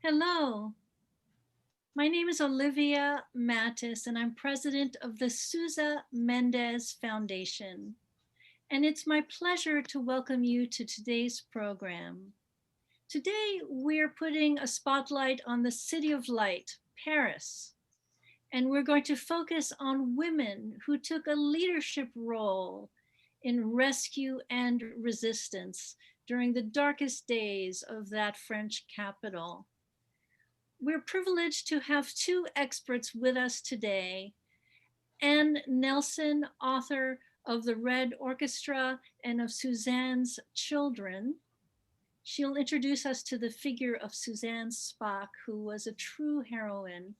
Hello, my name is Olivia Mattis, and I'm president of the Sousa Mendez Foundation. And it's my pleasure to welcome you to today's program. Today, we're putting a spotlight on the City of Light, Paris, and we're going to focus on women who took a leadership role in rescue and resistance during the darkest days of that French capital. We're privileged to have two experts with us today. Anne Nelson, author of The Red Orchestra and of Suzanne's Children. She'll introduce us to the figure of Suzanne Spaak, who was a true heroine,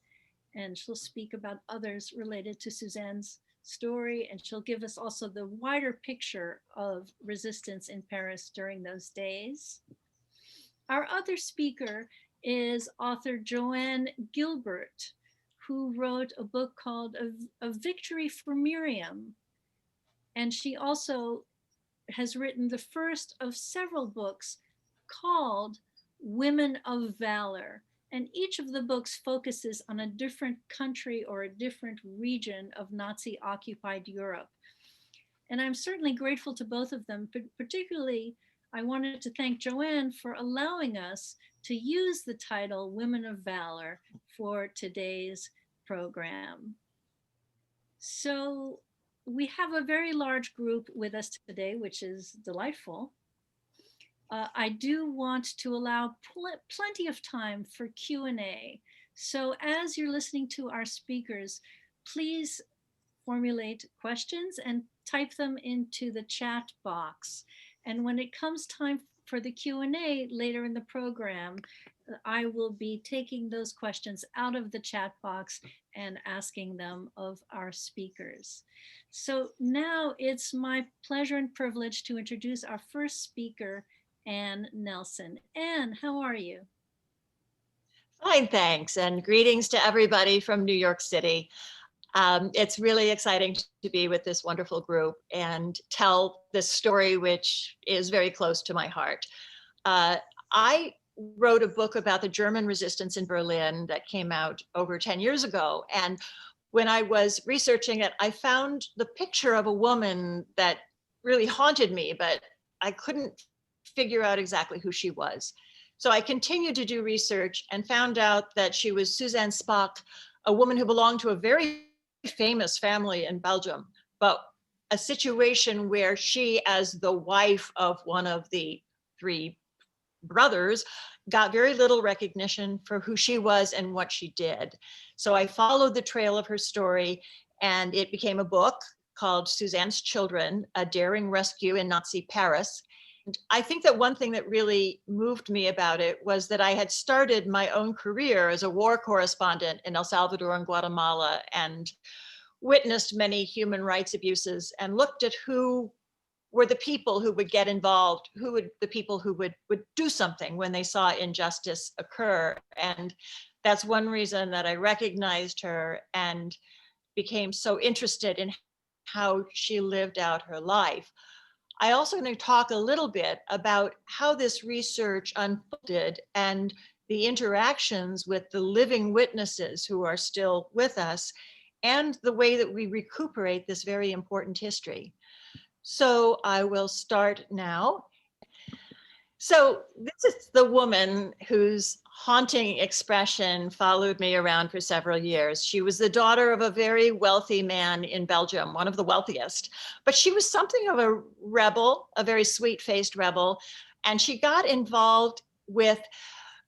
and she'll speak about others related to Suzanne's story, and she'll give us also the wider picture of resistance in Paris during those days. Our other speaker is author JOANNE Gilbert, who wrote a book called A Victory for Miriam. And she also has written the first of several books called Women of Valor. And each of the books focuses on a different country or a different region of Nazi occupied Europe. And I'm certainly grateful to both of them, but particularly I wanted to thank JOANNE for allowing us to use the title Women of Valor for today's program. So we have a very large group with us today, which is delightful. I do want to allow plenty of time for Q&A. So as you're listening to our speakers, please formulate questions and type them into the chat box. And when it comes time for the Q&A later in the program, I will be taking those questions out of the chat box and asking them of our speakers. So now it's my pleasure and privilege to introduce our first speaker, Anne Nelson. Anne, how are you? Fine, thanks, and greetings to everybody from New York City. It's really exciting to be with this wonderful group and tell this story, which is very close to my heart. I wrote a book about the German resistance in Berlin that came out over 10 years ago. And when I was researching it, I found the picture of a woman that really haunted me, but I couldn't figure out exactly who she was. So I continued to do research and found out that she was Suzanne Spaak, a woman who belonged to a very famous family in Belgium, but a situation where she, as the wife of one of the three brothers, got very little recognition for who she was and what she did. So I followed the trail of her story, and it became a book called Suzanne's Children, A Daring Rescue in Nazi Paris. And I think that one thing that really moved me about it was that I had started my own career as a war correspondent in El Salvador and Guatemala and witnessed many human rights abuses and looked at who were the people who would get involved, the people who would do something when they saw injustice occur. And that's one reason that I recognized her and became so interested in how she lived out her life. I also going to talk a little bit about how this research unfolded and the interactions with the living witnesses who are still with us, and the way that we recuperate this very important history. So I will start now. So this is the woman whose haunting expression followed me around for several years. She was the daughter of a very wealthy man in Belgium, one of the wealthiest, but she was something of a rebel, a very sweet-faced rebel, and she got involved with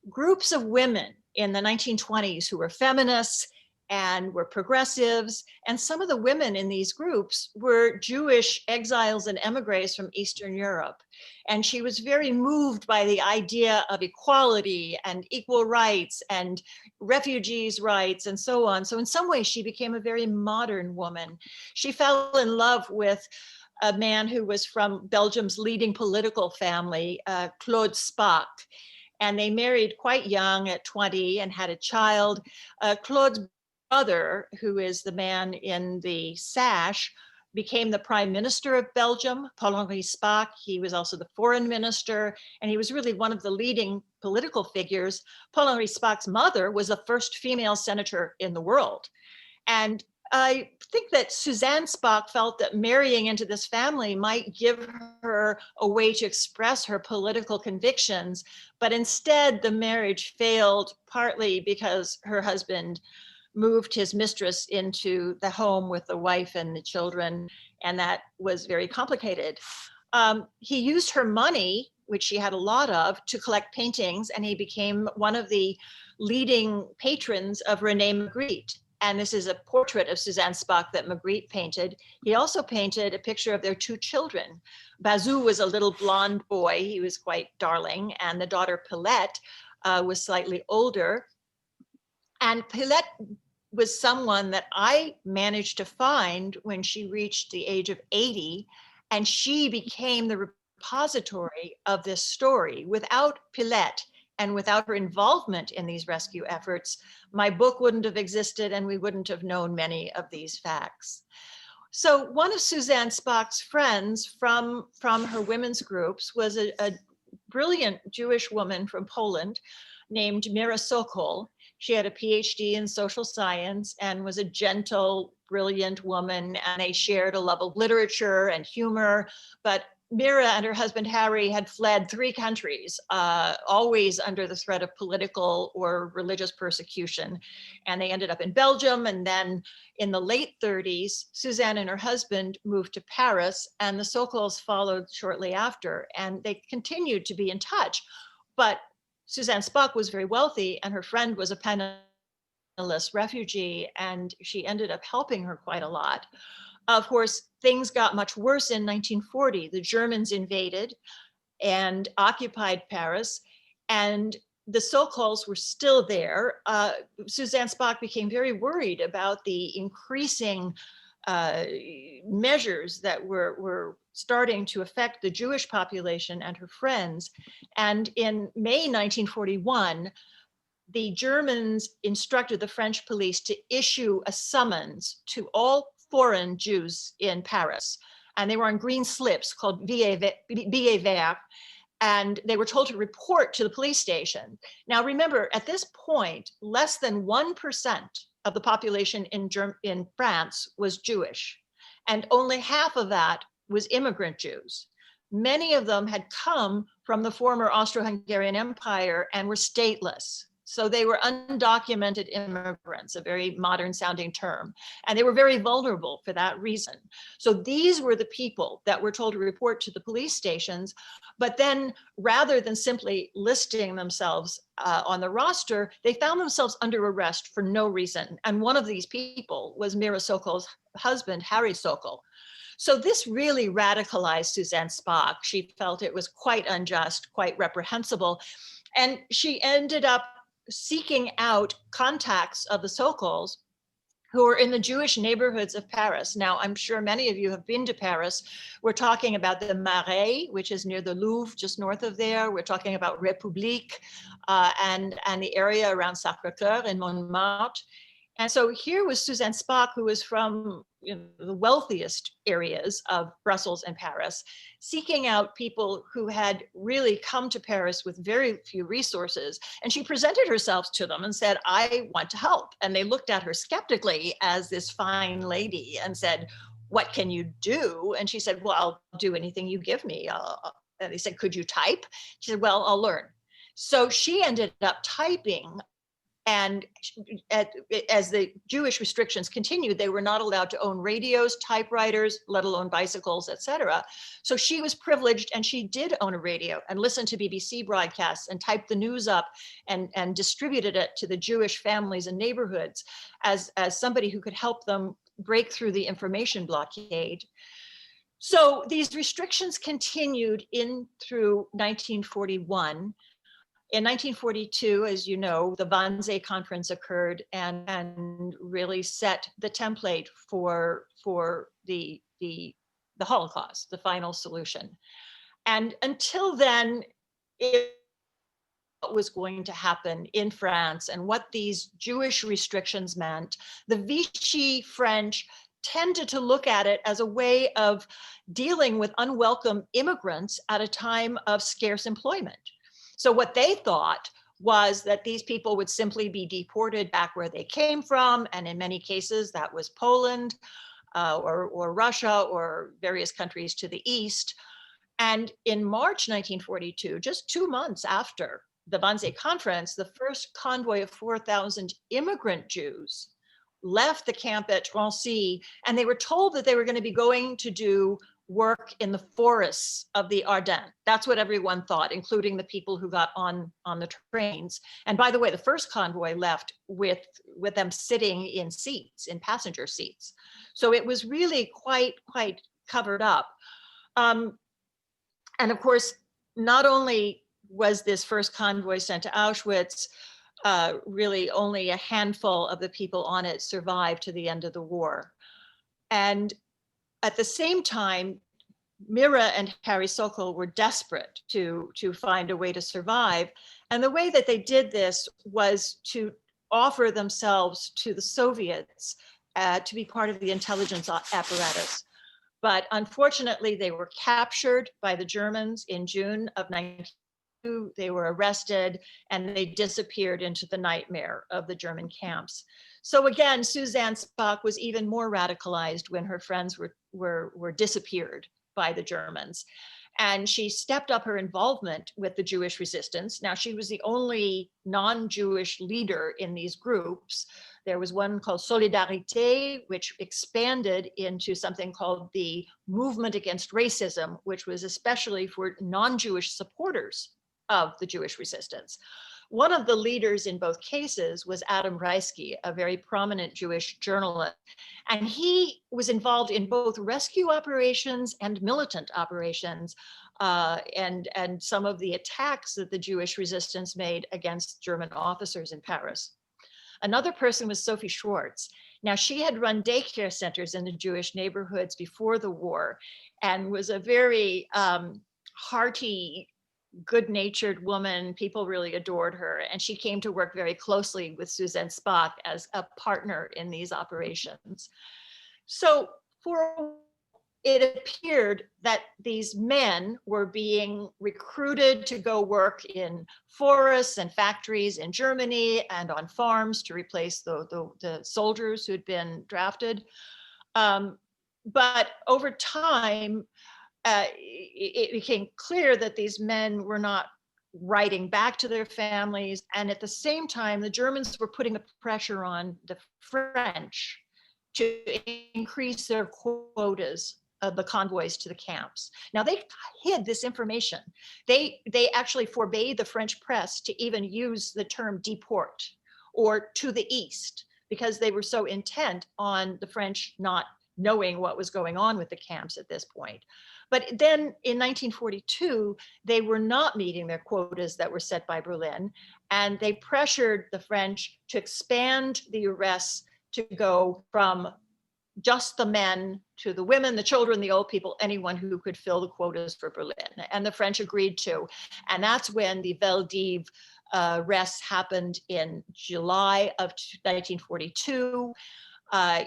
groups of women in the 1920s who were feminists and were progressives. And some of the women in these groups were Jewish exiles and emigres from Eastern Europe. And she was very moved by the idea of equality and equal rights and refugees' rights and so on. So in some ways, she became a very modern woman. She fell in love with a man who was from Belgium's leading political family, Claude Spaak. And they married quite young at 20 and had a child. Claude's brother, who is the man in the sash, became the prime minister of Belgium, Paul-Henri Spaak. He was also the foreign minister, and he was really one of the leading political figures. Paul-Henri Spaak's mother was the first female senator in the world. And I think that Suzanne Spaak felt that marrying into this family might give her a way to express her political convictions, but instead the marriage failed partly because her husband moved his mistress into the home with the wife and the children, and that was very complicated. He used her money, which she had a lot of, to collect paintings, and he became one of the leading patrons of René Magritte. And this is a portrait of Suzanne Spaak that Magritte painted. He also painted a picture of their two children. Bazou was a little blonde boy. He was quite darling. And the daughter Pilette was slightly older. And Pilette was someone that I managed to find when she reached the age of 80. And she became the repository of this story. Without Pilette, and without her involvement in these rescue efforts, my book wouldn't have existed and we wouldn't have known many of these facts. So one of Suzanne Spaak's friends from her women's groups was a brilliant Jewish woman from Poland named Mira Sokol. She had a PhD in social science and was a gentle, brilliant woman, and they shared a love of literature and humor, but Mira and her husband Harry had fled 3 countries, always under the threat of political or religious persecution. And they ended up in Belgium. And then in the late 30s, Suzanne and her husband moved to Paris, and the Sokols followed shortly after. And they continued to be in touch. But Suzanne Spaak was very wealthy, and her friend was a penniless refugee, and she ended up helping her quite a lot. Of course, things got much worse in 1940. The Germans invaded and occupied Paris, and the Sokols were still there. Suzanne Spaak became very worried about the increasing measures that were starting to affect the Jewish population and her friends. And in May 1941, the Germans instructed the French police to issue a summons to all foreign Jews in Paris. And they were on green slips called billets verts, and they were told to report to the police station. Now remember, at this point, less than 1% of the population in France was Jewish, and only half of that was immigrant Jews. Many of them had come from the former Austro-Hungarian Empire and were stateless. So they were undocumented immigrants, a very modern sounding term, and they were very vulnerable for that reason. So these were the people that were told to report to the police stations, but then rather than simply listing themselves on the roster, they found themselves under arrest for no reason. And one of these people was Mira Sokol's husband, Harry Sokol. So this really radicalized Suzanne Spaak. She felt it was quite unjust, quite reprehensible, and she ended up seeking out contacts of the Sokols who were in the Jewish neighborhoods of Paris. Now, I'm sure many of you have been to Paris. We're talking about the Marais, which is near the Louvre, just north of there. We're talking about République and the area around Sacré-Cœur and Montmartre. And so here was Suzanne Spaak, who was from the wealthiest areas of Brussels and Paris, seeking out people who had really come to Paris with very few resources. And she presented herself to them and said, I want to help. And they looked at her skeptically as this fine lady and said, what can you do? And she said, well, I'll do anything you give me. And they said, could you type? She said, well, I'll learn. So she ended up typing. And as the Jewish restrictions continued, they were not allowed to own radios, typewriters, let alone bicycles, etc. So she was privileged, and she did own a radio and listened to BBC broadcasts and typed the news up and distributed it to the Jewish families and neighborhoods as somebody who could help them break through the information blockade. So these restrictions continued in through 1941. In 1942, as you know, the Wannsee Conference occurred and really set the template for the Holocaust, the final solution. And until then, what was going to happen in France and what these Jewish restrictions meant, the Vichy French tended to look at it as a way of dealing with unwelcome immigrants at a time of scarce employment. So what they thought was that these people would simply be deported back where they came from, and in many cases that was Poland or Russia or various countries to the east. And in March 1942, just 2 months after the Wannsee Conference, the first convoy of 4,000 immigrant Jews left the camp at Drancy, and they were told that they were going to be going to do work in the forests of the Ardennes. That's what everyone thought, including the people who got on the trains. And by the way, the first convoy left with them sitting in seats, in passenger seats. So it was really quite covered up. And of course, not only was this first convoy sent to Auschwitz, really only a handful of the people on it survived to the end of the war. And at the same time, Mira and Harry Sokol were desperate to find a way to survive. And the way that they did this was to offer themselves to the Soviets to be part of the intelligence apparatus. But unfortunately, they were captured by the Germans in June of 1942. They were arrested and they disappeared into the nightmare of the German camps. So again, Suzanne Spaak was even more radicalized when her friends were disappeared by the Germans. And she stepped up her involvement with the Jewish resistance. Now, she was the only non-Jewish leader in these groups. There was one called Solidarité, which expanded into something called the Movement Against Racism, which was especially for non-Jewish supporters of the Jewish resistance. One of the leaders in both cases was Adam Reisky, a very prominent Jewish journalist. And he was involved in both rescue operations and militant operations, and some of the attacks that the Jewish resistance made against German officers in Paris. Another person was Sophie Schwartz. Now, she had run daycare centers in the Jewish neighborhoods before the war and was a very hearty, good-natured woman. People really adored her. And she came to work very closely with Suzanne Spaak as a partner in these operations. So it appeared that these men were being recruited to go work in forests and factories in Germany and on farms to replace the soldiers who had been drafted. But over time, it became clear that these men were not writing back to their families. And at the same time, the Germans were putting the pressure on the French to increase their quotas of the convoys to the camps. Now, they hid this information. They actually forbade the French press to even use the term deport or to the east, because they were so intent on the French not knowing what was going on with the camps at this point. But then in 1942, they were not meeting their quotas that were set by Berlin, and they pressured the French to expand the arrests to go from just the men to the women, the children, the old people, anyone who could fill the quotas for Berlin. And the French agreed to. And that's when the Veldiv arrests happened in July of 1942.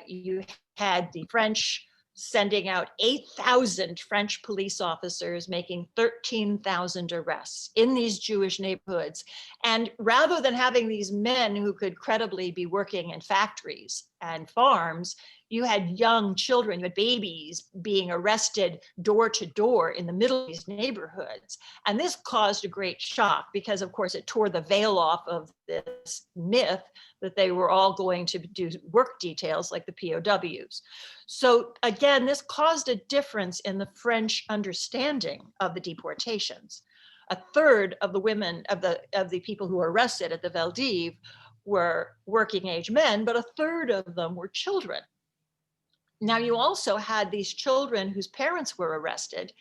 You had the French sending out 8,000 French police officers, making 13,000 arrests in these Jewish neighborhoods. And rather than having these men who could credibly be working in factories and farms, you had young children, you had babies being arrested door to door in the middle of these neighborhoods. And this caused a great shock because, of course, it tore the veil off of this myth that they were all going to do work details like the POWs. So again, this caused a difference in the French understanding of the deportations. A third of the women, of the people who were arrested at the Veldiv were working age men, but a third of them were children. Now, you also had these children whose parents were arrested,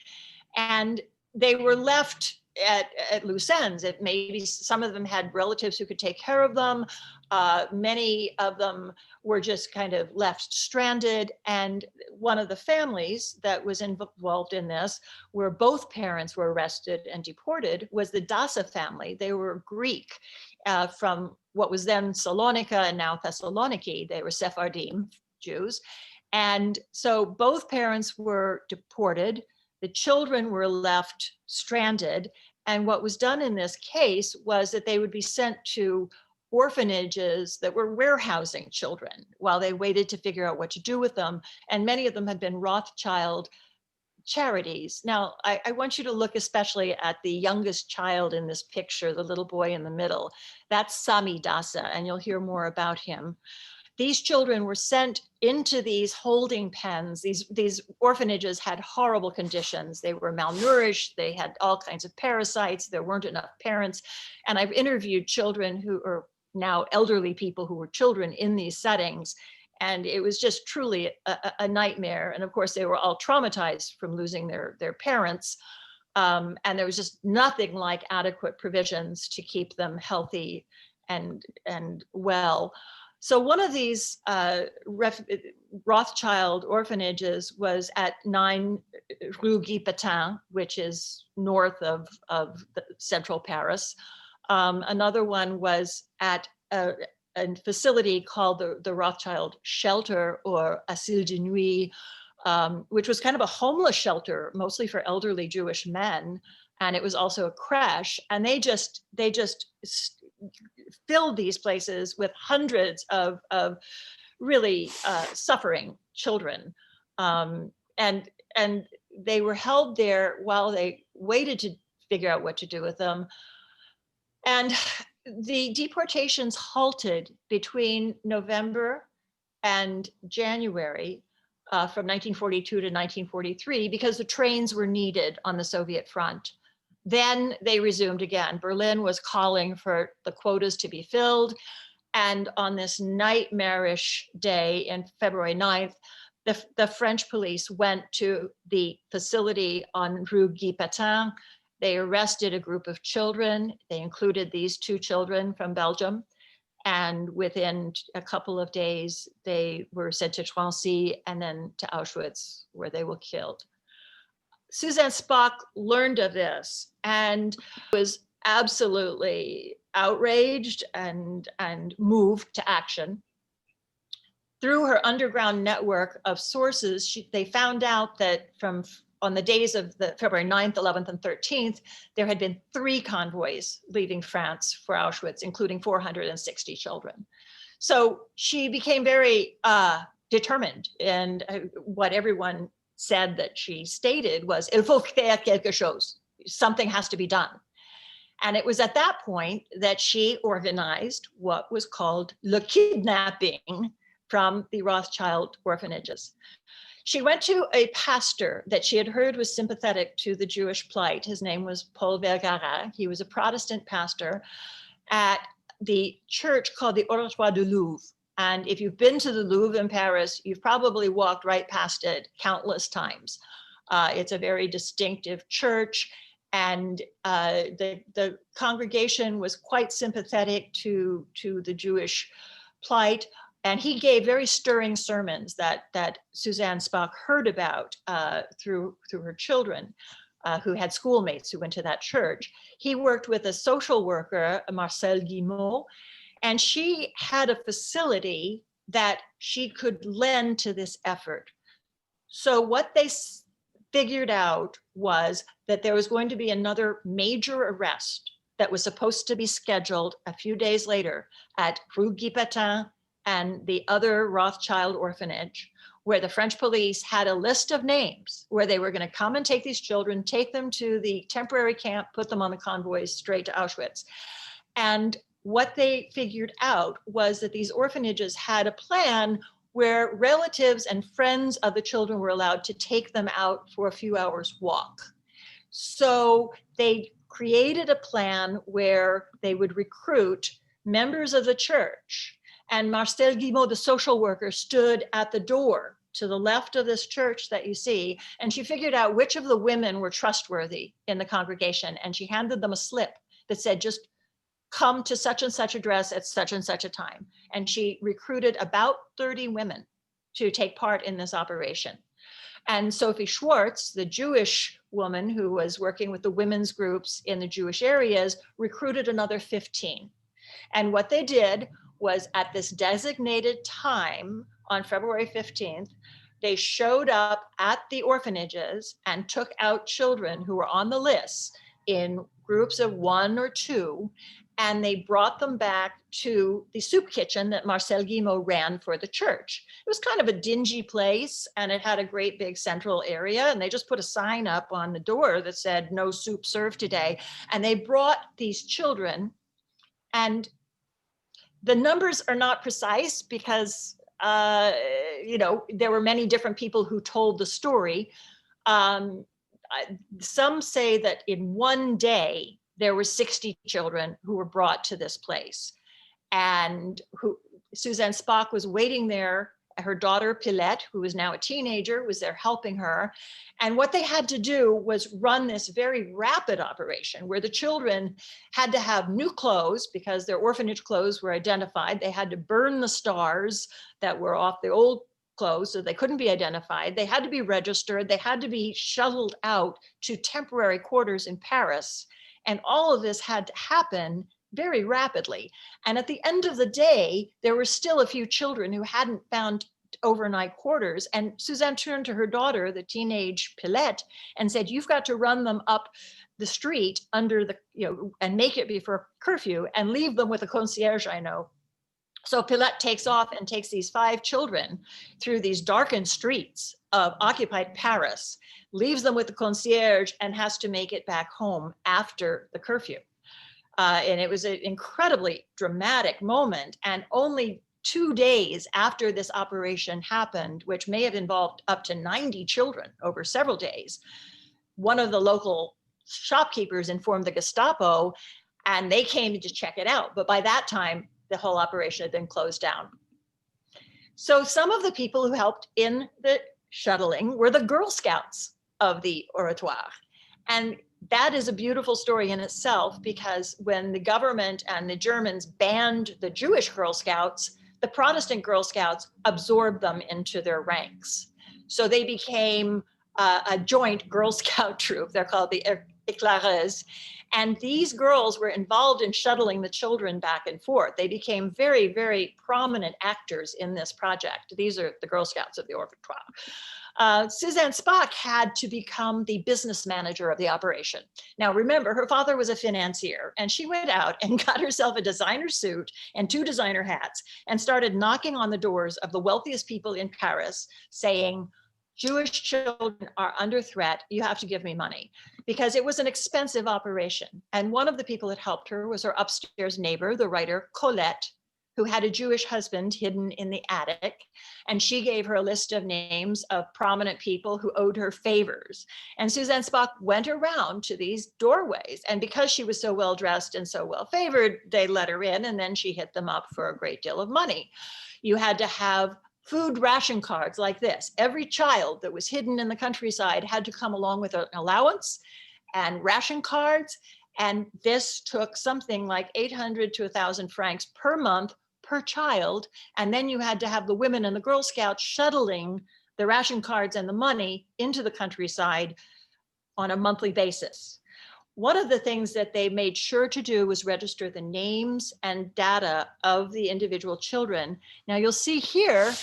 and they were left at loose ends. Maybe some of them had relatives who could take care of them. Many of them were just kind of left stranded. And one of the families that was involved in this, where both parents were arrested and deported, was the Dasa family. They were Greek from what was then Salonika and now Thessaloniki. They were Sephardim Jews. And so both parents were deported. The children were left stranded. And what was done in this case was that they would be sent to orphanages that were warehousing children while they waited to figure out what to do with them. And many of them had been Rothschild charities. Now, I want you to look especially at the youngest child in this picture, the little boy in the middle. That's Sami Dasa, and you'll hear more about him. These children were sent into these holding pens. These orphanages had horrible conditions. They were malnourished. They had all kinds of parasites. There weren't enough parents. And I've interviewed children who are now elderly people who were children in these settings. And it was just truly a nightmare. And of course, they were all traumatized from losing their parents. And there was just nothing like adequate provisions to keep them healthy and well. So one of these Rothschild orphanages was at 9 Rue Guy Patin, which is north of central Paris. Another one was at a facility called the Rothschild Shelter, or Asile de Nuit, which was kind of a homeless shelter, mostly for elderly Jewish men. And it was also a creche. And they just filled these places with hundreds of really suffering children. And they were held there while they waited to figure out what to do with them. And the deportations halted between November and January from 1942 to 1943 because the trains were needed on the Soviet front. Then they resumed again. Berlin was calling for the quotas to be filled. And on this nightmarish day in February 9th, the French police went to the facility on Rue Guy Patin. They arrested a group of children. They included these 2 children from Belgium. And within a couple of days, they were sent to Drancy and then to Auschwitz, where they were killed. Suzanne Spaak learned of this and was absolutely outraged and moved to action. Through her underground network of sources, they found out that on the days of the February 9th, 11th, and 13th, there had been 3 convoys leaving France for Auschwitz, including 460 children. So she became very determined, and what everyone said that she stated was, il faut faire quelque chose, something has to be done. And it was at that point that she organized what was called le kidnapping from the Rothschild orphanages. She went to a pastor that she had heard was sympathetic to the Jewish plight. His name was Paul Vergara. He was a Protestant pastor at the church called the Oratoire du Louvre. And if you've been to the Louvre in Paris, you've probably walked right past it countless times. It's a very distinctive church. And the congregation was quite sympathetic to the Jewish plight. And he gave very stirring sermons that Suzanne Spaak heard about through her children who had schoolmates who went to that church. He worked with a social worker, Marcel Guillemot, and she had a facility that she could lend to this effort. So what they figured out was that there was going to be another major arrest that was supposed to be scheduled a few days later at Rue Guy Patin and the other Rothschild orphanage, where the French police had a list of names where they were going to come and take these children, take them to the temporary camp, put them on the convoys straight to Auschwitz. And what they figured out was that these orphanages had a plan where relatives and friends of the children were allowed to take them out for a few hours walk. So they created a plan where they would recruit members of the church. And Marcel Guillemot, the social worker, stood at the door to the left of this church that you see, and she figured out which of the women were trustworthy in the congregation, and she handed them a slip that said, just come to such and such address at such and such a time. And she recruited about 30 women to take part in this operation. And Sophie Schwartz, the Jewish woman who was working with the women's groups in the Jewish areas, recruited another 15. And what they did was, at this designated time on February 15th, they showed up at the orphanages and took out children who were on the list in groups of 1 or 2, and they brought them back to the soup kitchen that Marcel Guillemot ran for the church. It was kind of a dingy place, and it had a great big central area, and they just put a sign up on the door that said, "No soup served today." And they brought these children, and the numbers are not precise because there were many different people who told the story. Some say that in one day, there were 60 children who were brought to this place. And Suzanne Spaak was waiting there. Her daughter, Pilette, who is now a teenager, was there helping her. And what they had to do was run this very rapid operation where the children had to have new clothes because their orphanage clothes were identified. They had to burn the stars that were off the old clothes so they couldn't be identified. They had to be registered. They had to be shuttled out to temporary quarters in Paris. And all of this had to happen very rapidly. And at the end of the day, there were still a few children who hadn't found overnight quarters. And Suzanne turned to her daughter, the teenage Pilette, and said, "You've got to run them up the street under the, and make it before curfew and leave them with a concierge I know." So Pilette takes off and takes these 5 children through these darkened streets of occupied Paris, leaves them with the concierge, and has to make it back home after the curfew. And it was an incredibly dramatic moment. And only 2 days after this operation happened, which may have involved up to 90 children over several days, one of the local shopkeepers informed the Gestapo, and they came to check it out. But by that time, the whole operation had been closed down. So some of the people who helped in the shuttling were the Girl Scouts of the Oratoire. And that is a beautiful story in itself, because when the government and the Germans banned the Jewish Girl Scouts, the Protestant Girl Scouts absorbed them into their ranks. So they became a joint Girl Scout troop. They're called the Éclaireuses. And these girls were involved in shuttling the children back and forth. They became very, very prominent actors in this project. These are the Girl Scouts of the Oratoire. Suzanne Spaak had to become the business manager of the operation. Now, remember, her father was a financier, and she went out and got herself a designer suit and 2 designer hats and started knocking on the doors of the wealthiest people in Paris saying, "Jewish children are under threat. You have to give me money," because it was an expensive operation. And one of the people that helped her was her upstairs neighbor, the writer Colette, who had a Jewish husband hidden in the attic. And she gave her a list of names of prominent people who owed her favors. And Suzanne Spaak went around to these doorways. And because she was so well dressed and so well favored, they let her in, and then she hit them up for a great deal of money. You had to have food ration cards like this. Every child that was hidden in the countryside had to come along with an allowance and ration cards. And this took something like 800 to 1,000 francs per month per child. And then you had to have the women and the Girl Scouts shuttling the ration cards and the money into the countryside on a monthly basis. One of the things that they made sure to do was register the names and data of the individual children. Now you'll see here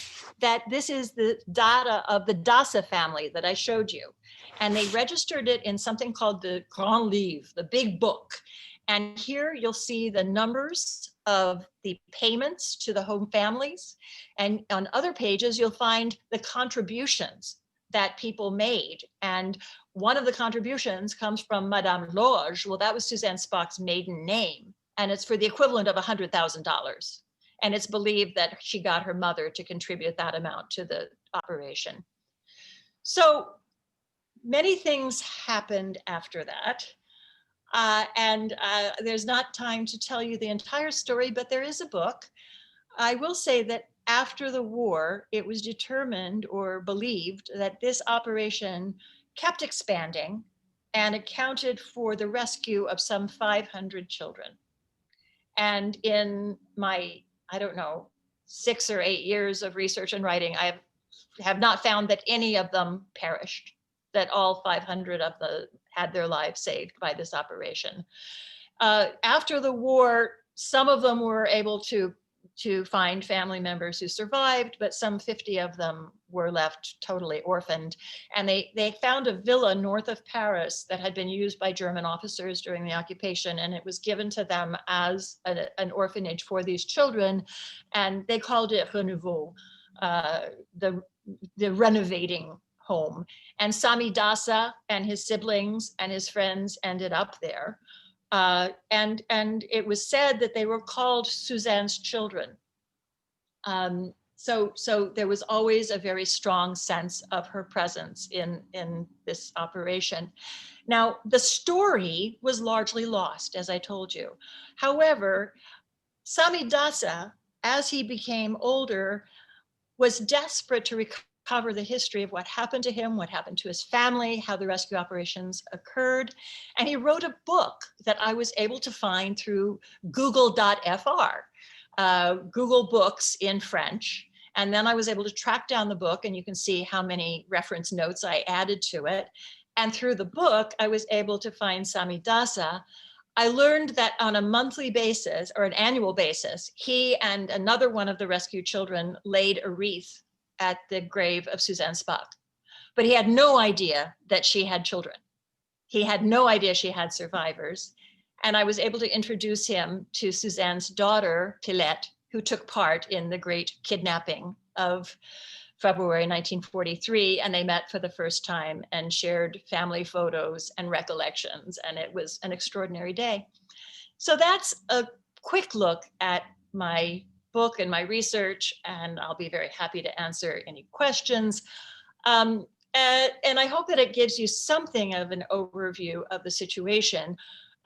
that this is the data of the Dasse family that I showed you. And they registered it in something called the Grand Livre, the big book. And here you'll see the numbers of the payments to the home families. And on other pages, you'll find the contributions that people made. And one of the contributions comes from Madame Loge. Well, that was Suzanne Spaak's maiden name, and it's for the equivalent of $100,000. And it's believed that she got her mother to contribute that amount to the operation. So many things happened after that. There's not time to tell you the entire story, but there is a book. I will say that after the war, it was determined or believed that this operation kept expanding and accounted for the rescue of some 500 children. And in my, 6 or 8 years of research and writing, I have not found that any of them perished, that all 500 of them had their lives saved by this operation. After the war, some of them were able to to find family members who survived, but some 50 of them were left totally orphaned. And they found a villa north of Paris that had been used by German officers during the occupation, and it was given to them as an orphanage for these children, and they called it Renouveau, the renovating home. And Sami Dasa and his siblings and his friends ended up there. And it was said that they were called Suzanne's children. So there was always a very strong sense of her presence in this operation. Now, the story was largely lost, as I told you. However, Sami Dasa, as he became older, was desperate to recover the history of what happened to him, what happened to his family, how the rescue operations occurred. And he wrote a book that I was able to find through google.fr, Google Books in French. And then I was able to track down the book, and you can see how many reference notes I added to it. And through the book, I was able to find Sami Dasa. I learned that on a monthly basis or an annual basis, he and another one of the rescued children laid a wreath at the grave of Suzanne Spaak. But he had no idea that she had children. He had no idea she had survivors. And I was able to introduce him to Suzanne's daughter, Pilette, who took part in the great kidnapping of February 1943, and they met for the first time and shared family photos and recollections, and it was an extraordinary day. So that's a quick look at my book and my research, and I'll be very happy to answer any questions. And I hope that it gives you something of an overview of the situation.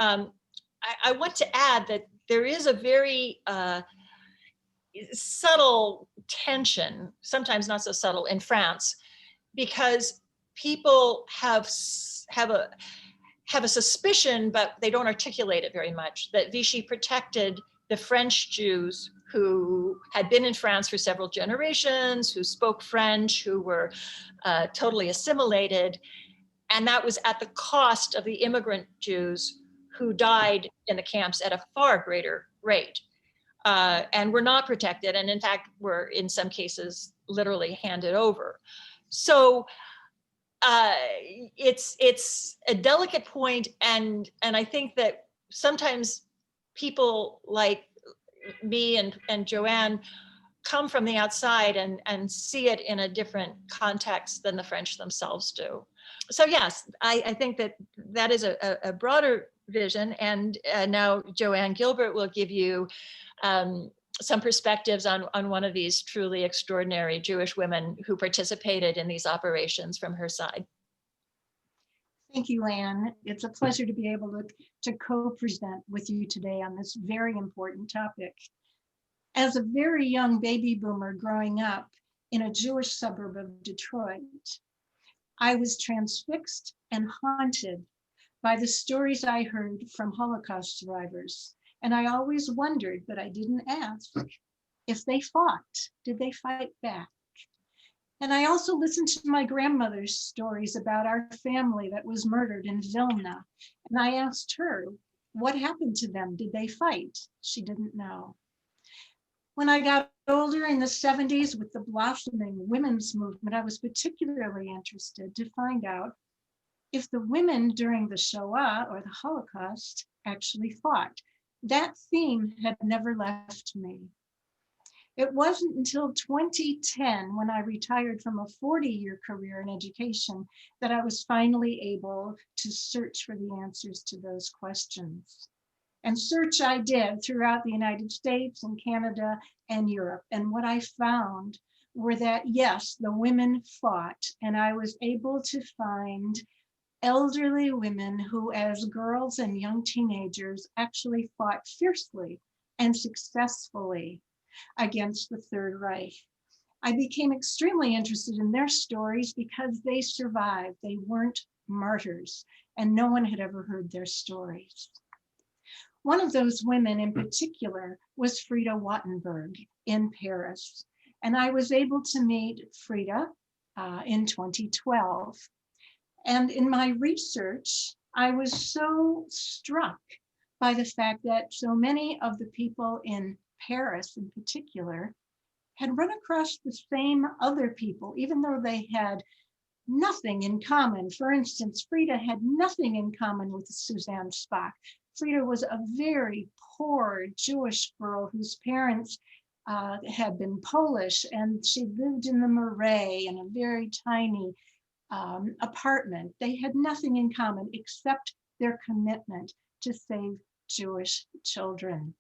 I want to add that there is a very subtle tension, sometimes not so subtle, in France, because people have a suspicion, but they don't articulate it very much, that Vichy protected the French Jews who had been in France for several generations, who spoke French, who were totally assimilated. And that was at the cost of the immigrant Jews who died in the camps at a far greater rate. And were not protected, and in fact were in some cases literally handed over. So it's a delicate point, and I think that sometimes people like me and Joanne come from the outside and see it in a different context than the French themselves do. So yes, I think that is a broader vision, and now Joanne Gilbert will give you some perspectives on one of these truly extraordinary Jewish women who participated in these operations from her side. Thank you, Anne. It's a pleasure to be able to co-present with you today on this very important topic. As a very young baby boomer growing up in a Jewish suburb of Detroit, I was transfixed and haunted by the stories I heard from Holocaust survivors. And I always wondered, but I didn't ask, if they fought. Did they fight back? And I also listened to my grandmother's stories about our family that was murdered in Vilna. And I asked her, what happened to them? Did they fight? She didn't know. When I got older in the 70s with the blossoming women's movement, I was particularly interested to find out if the women during the Shoah or the Holocaust actually fought. That theme had never left me. It wasn't until 2010, when I retired from a 40-year career in education, that I was finally able to search for the answers to those questions. And search I did throughout the United States and Canada and Europe. And what I found were that, yes, the women fought, and I was able to find elderly women who, as girls and young teenagers, actually fought fiercely and successfully against the Third Reich. I became extremely interested in their stories because they survived. They weren't martyrs, and no one had ever heard their stories. One of those women in particular was Frida Wattenberg in Paris, and I was able to meet Frida in 2012. And in my research, I was so struck by the fact that so many of the people in Paris in particular, had run across the same other people, even though they had nothing in common. For instance, Frida had nothing in common with Suzanne Spaak. Frida was a very poor Jewish girl whose parents had been Polish, and she lived in the Marais in a very tiny apartment. They had nothing in common except their commitment to save Jewish children.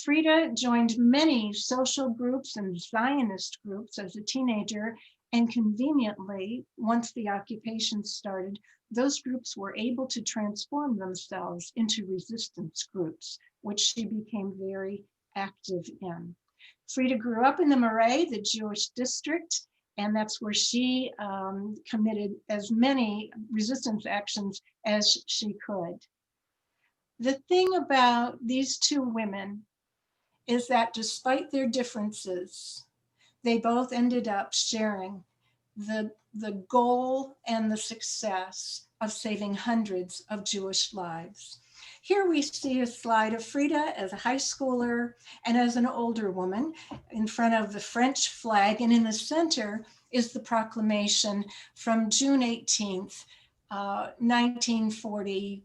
Frida joined many social groups and Zionist groups as a teenager, and conveniently, once the occupation started, those groups were able to transform themselves into resistance groups, which she became very active in. Frida grew up in the Marais, the Jewish district, and that's where she committed as many resistance actions as she could. The thing about these two women is that despite their differences, they both ended up sharing the goal and the success of saving hundreds of Jewish lives. Here we see a slide of Frida as a high schooler and as an older woman in front of the French flag, and in the center is the proclamation from June 18th, 1940,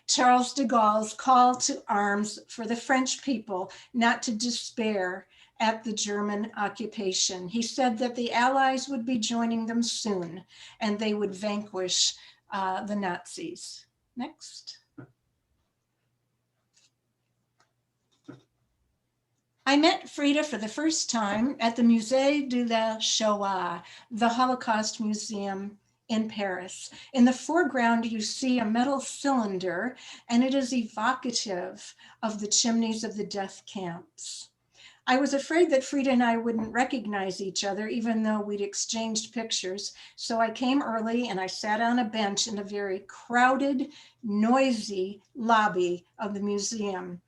Charles de Gaulle's call to arms for the French people not to despair at the German occupation. He said that the Allies would be joining them soon and they would vanquish the Nazis. Next. I met Frida for the first time at the Musée de la Shoah, the Holocaust Museum in Paris. In the foreground, you see a metal cylinder, and it is evocative of the chimneys of the death camps. I was afraid that Frida and I wouldn't recognize each other, even though we'd exchanged pictures. So I came early and I sat on a bench in a very crowded, noisy lobby of the museum.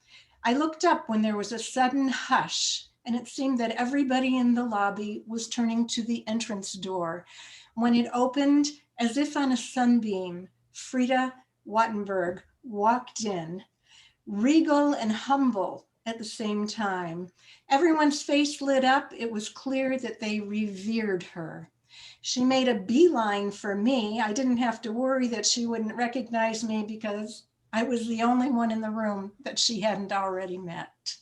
I looked up when there was a sudden hush, and it seemed that everybody in the lobby was turning to the entrance door. When it opened, as if on a sunbeam, Frida Wattenberg walked in, regal and humble at the same time. Everyone's face lit up. It was clear that they revered her. She made a beeline for me. I didn't have to worry that she wouldn't recognize me because I was the only one in the room that she hadn't already met.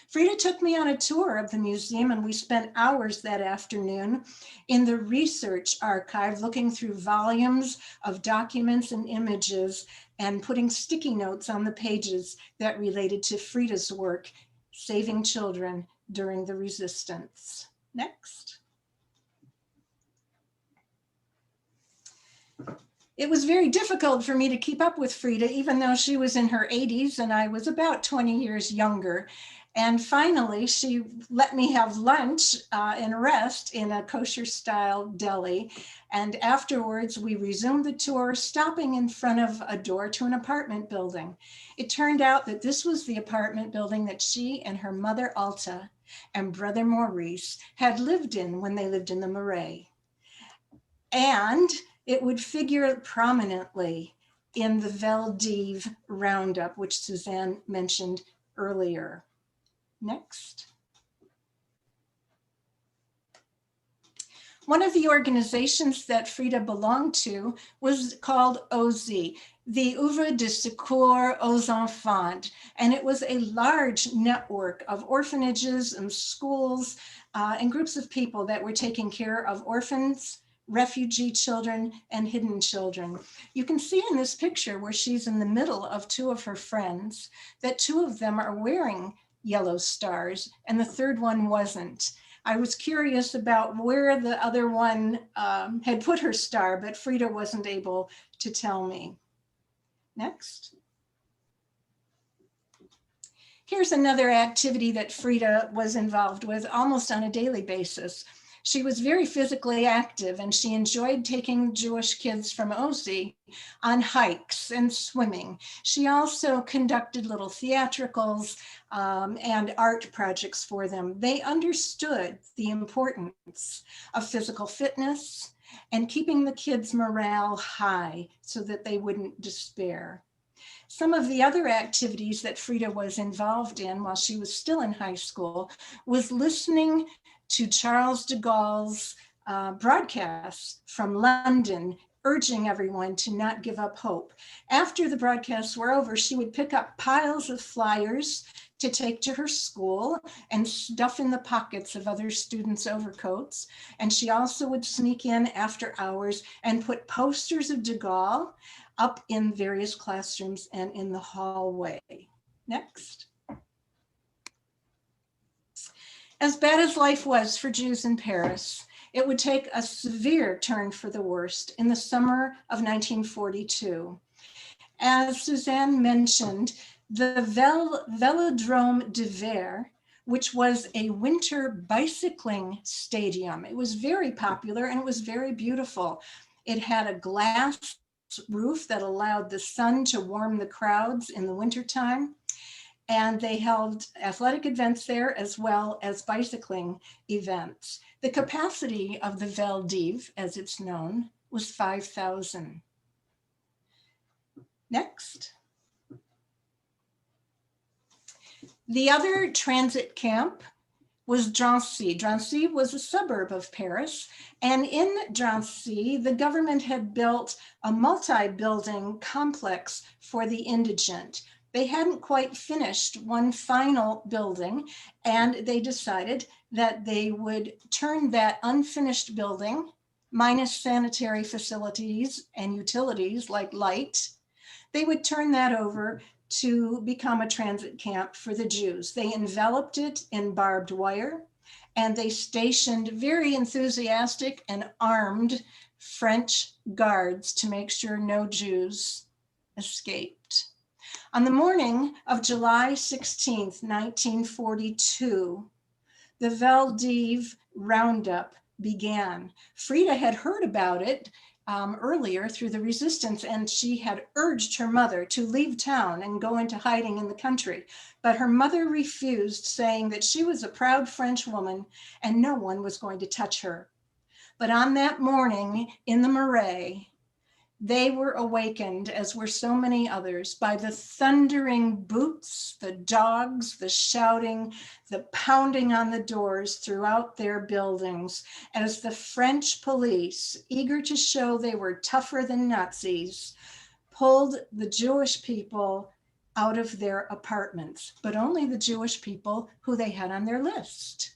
Frida took me on a tour of the museum, and we spent hours that afternoon in the research archive looking through volumes of documents and images and putting sticky notes on the pages that related to Frida's work saving children during the resistance. Next. It was very difficult for me to keep up with Frida, even though she was in her 80s and I was about 20 years younger. And finally, she let me have lunch and rest in a kosher style deli. And afterwards, we resumed the tour, stopping in front of a door to an apartment building. It turned out that this was the apartment building that she and her mother, Alta, and brother Maurice had lived in when they lived in the Marais. And it would figure prominently in the Veldiv roundup, which Suzanne mentioned earlier. Next. One of the organizations that Frida belonged to was called OZ, the Oeuvre de Secours aux Enfants, and it was a large network of orphanages and schools and groups of people that were taking care of orphans, refugee children, and hidden children. You can see in this picture where she's in the middle of two of her friends that two of them are wearing yellow stars and the third one wasn't. I was curious about where the other one had put her star, but Frida wasn't able to tell me. Next. Here's another activity that Frida was involved with almost on a daily basis. She was very physically active and she enjoyed taking Jewish kids from OZ on hikes and swimming. She also conducted little theatricals and art projects for them. They understood the importance of physical fitness and keeping the kids' morale high so that they wouldn't despair. Some of the other activities that Frida was involved in while she was still in high school was listening to Charles de Gaulle's broadcasts from London, urging everyone to not give up hope. After the broadcasts were over, she would pick up piles of flyers to take to her school and stuff in the pockets of other students' overcoats. And she also would sneak in after hours and put posters of de Gaulle up in various classrooms and in the hallway. Next. As bad as life was for Jews in Paris, it would take a severe turn for the worst in the summer of 1942. As Suzanne mentioned, the Velodrome d'Hiver, which was a winter bicycling stadium. It was very popular and it was very beautiful. It had a glass roof that allowed the sun to warm the crowds in the wintertime. And they held athletic events there as well as bicycling events. The capacity of the Vel d'Hiv, as it's known, was 5,000. Next. The other transit camp was Drancy. Drancy was a suburb of Paris. And in Drancy, the government had built a multi-building complex for the indigent. They hadn't quite finished one final building, and they decided that they would turn that unfinished building, minus sanitary facilities and utilities like light, they would turn that over to become a transit camp for the Jews. They enveloped it in barbed wire, and they stationed very enthusiastic and armed French guards to make sure no Jews escaped. On the morning of July 16th, 1942, the Vel d'Hiv roundup began. Frida had heard about it earlier through the resistance, and she had urged her mother to leave town and go into hiding in the country. But her mother refused, saying that she was a proud French woman and no one was going to touch her. But on that morning in the Marais, they were awakened, as were so many others, by the thundering boots, the dogs, the shouting, the pounding on the doors throughout their buildings, as the French police, eager to show they were tougher than Nazis, pulled the Jewish people out of their apartments, but only the Jewish people who they had on their list.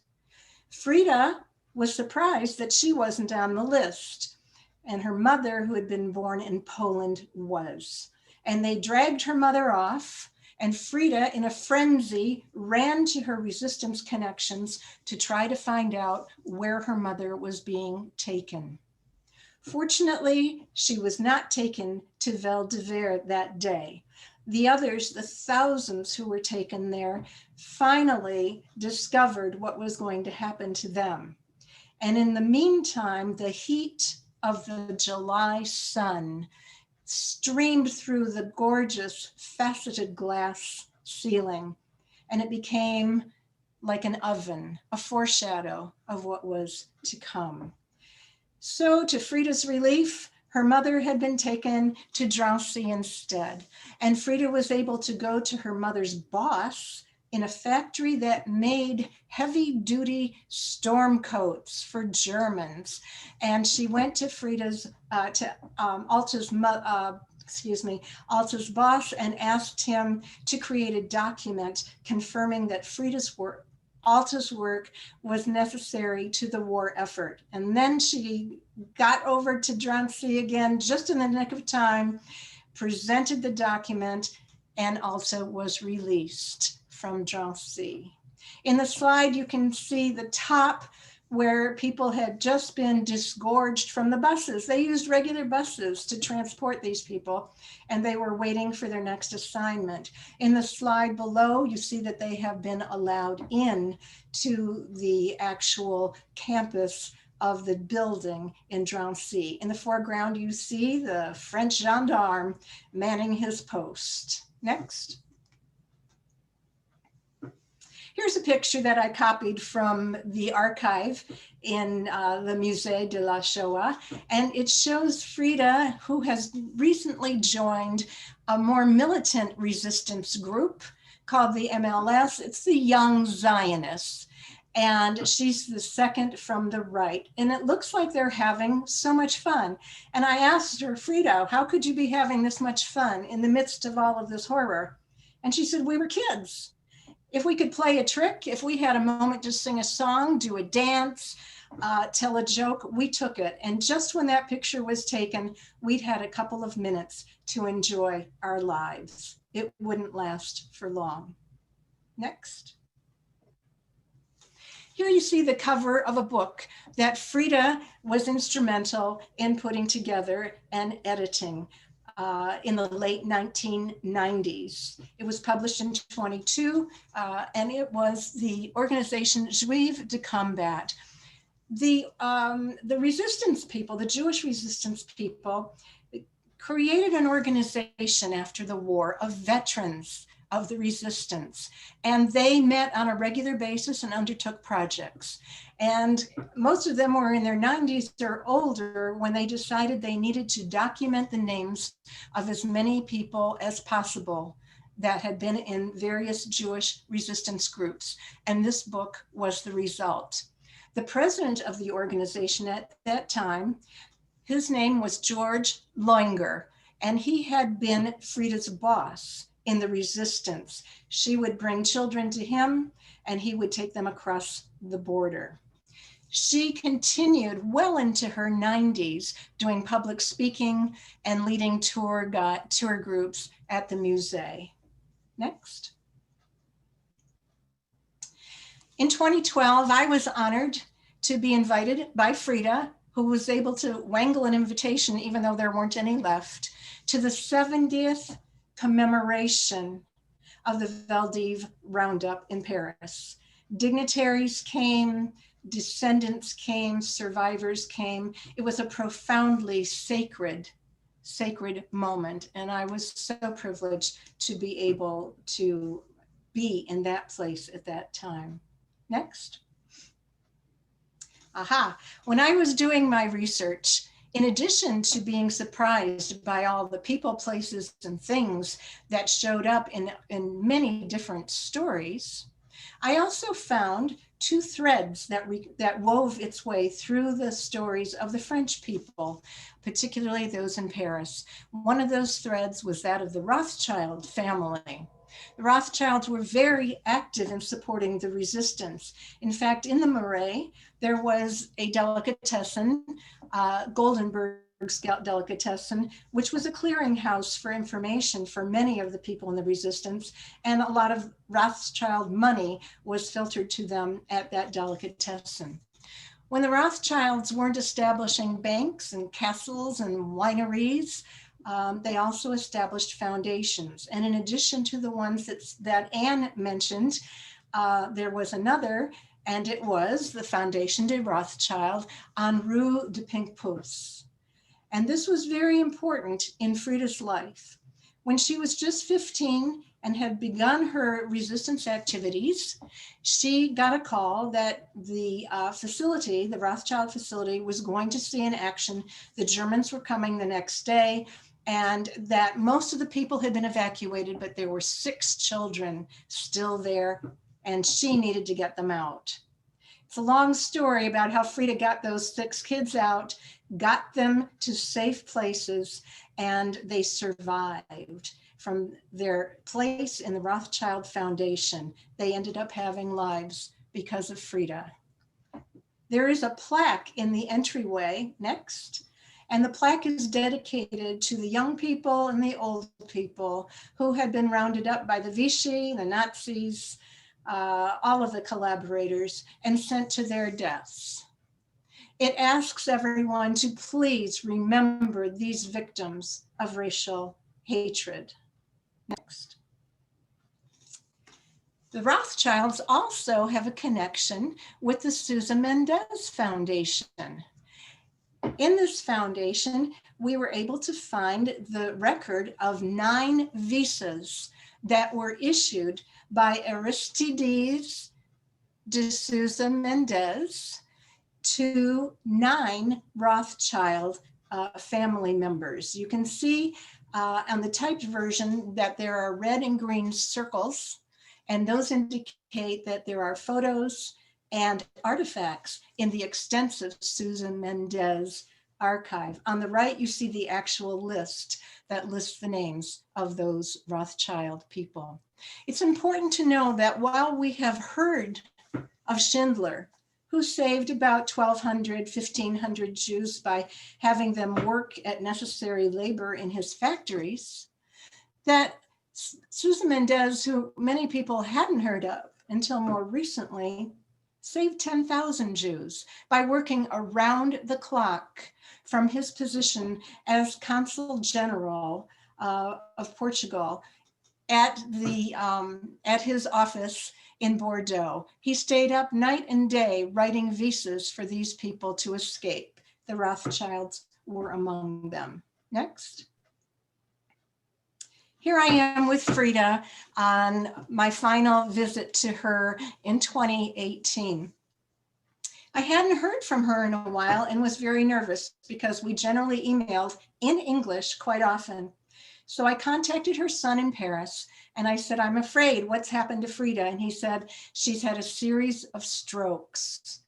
Frida was surprised that she wasn't on the list. And her mother, who had been born in Poland, was. And they dragged her mother off, and Frida, in a frenzy, ran to her resistance connections to try to find out where her mother was being taken. Fortunately, she was not taken to Vel d'Hiver that day. The others, the thousands who were taken there, finally discovered what was going to happen to them. And in the meantime, the heat of the July sun streamed through the gorgeous faceted glass ceiling, and it became like an oven, a foreshadow of what was to come. So to Frida's relief, her mother had been taken to Drancy instead, and Frida was able to go to her mother's boss in a factory that made heavy-duty storm coats for Germans. And she went to Alta's boss and asked him to create a document confirming that Alta's work was necessary to the war effort. And then she got over to Drancy again, just in the nick of time, presented the document, and Alta was released from Drancy. In the slide, you can see the top where people had just been disgorged from the buses. They used regular buses to transport these people, and they were waiting for their next assignment. In the slide below, you see that they have been allowed in to the actual campus of the building in Drancy. In the foreground, you see the French gendarme manning his post. Next. Here's a picture that I copied from the archive in the Musée de la Shoah, and it shows Frida, who has recently joined a more militant resistance group called the MLS. It's the Young Zionists, and she's the second from the right, and it looks like they're having so much fun. And I asked her, Frida, how could you be having this much fun in the midst of all of this horror? And she said, we were kids. If we could play a trick, if we had a moment to sing a song, do a dance, tell a joke, we took it. And just when that picture was taken, we'd had a couple of minutes to enjoy our lives. It wouldn't last for long. Next. Here you see the cover of a book that Frida was instrumental in putting together and editing in the late 1990s. It was published in 22, and it was the organization Juifs de Combat. The resistance people, the Jewish resistance people, created an organization after the war of veterans of the resistance. And they met on a regular basis and undertook projects. And most of them were in their 90s or older when they decided they needed to document the names of as many people as possible that had been in various Jewish resistance groups. And this book was the result. The president of the organization at that time, his name was George Loinger, and he had been Frida's boss in the resistance. She would bring children to him and he would take them across the border. She continued well into her 90s doing public speaking and leading tour groups at the Musée. Next. In 2012, I was honored to be invited by Frida, who was able to wangle an invitation, even though there weren't any left, to the 70th commemoration of the Valdiv roundup in Paris. Dignitaries came, descendants came, survivors came. It was a profoundly sacred moment. And I was so privileged to be able to be in that place at that time. Next. Aha, when I was doing my research, in addition to being surprised by all the people, places, and things that showed up in many different stories, I also found two threads that wove its way through the stories of the French people, particularly those in Paris. One of those threads was that of the Rothschild family. The Rothschilds were very active in supporting the resistance. In fact, in the Marais, there was a delicatessen, Goldenberg's delicatessen, which was a clearinghouse for information for many of the people in the resistance, and a lot of Rothschild money was filtered to them at that delicatessen. When the Rothschilds weren't establishing banks and castles and wineries, they also established foundations. And in addition to the ones that Anne mentioned, there was another, and it was the Fondation de Rothschild on Rue de Picpus. And this was very important in Frida's life. When she was just 15 and had begun her resistance activities, she got a call that the facility, the Rothschild facility, was going to see in action. The Germans were coming the next day, and that most of the people had been evacuated, but there were 6 children still there, and she needed to get them out. It's a long story about how Frida got those 6 kids out, got them to safe places, and they survived from their place in the Rothschild Foundation. They ended up having lives because of Frida. There is a plaque in the entryway, next, and the plaque is dedicated to the young people and the old people who had been rounded up by the Vichy, the Nazis, all of the collaborators, and sent to their deaths. It asks everyone to please remember these victims of racial hatred. Next. The Rothschilds also have a connection with the Suzanne Mendez Foundation. In this foundation, we were able to find the record of 9 visas that were issued by Aristides de Souza Mendez to 9 Rothschild family members. You can see on the typed version that there are red and green circles, and those indicate that there are photos and artifacts in the extensive Souza Mendez archive. On the right, you see the actual list that lists the names of those Rothschild people. It's important to know that while we have heard of Schindler, who saved about 1,200, 1,500 Jews by having them work at necessary labor in his factories, that Souza Mendez, who many people hadn't heard of until more recently, saved 10,000 Jews by working around the clock from his position as Consul General of Portugal at his office in Bordeaux. He stayed up night and day writing visas for these people to escape. The Rothschilds were among them. Next. Here I am with Frida on my final visit to her in 2018. I hadn't heard from her in a while and was very nervous because we generally emailed in English quite often. So I contacted her son in Paris and I said, I'm afraid, what's happened to Frida? And he said, she's had a series of strokes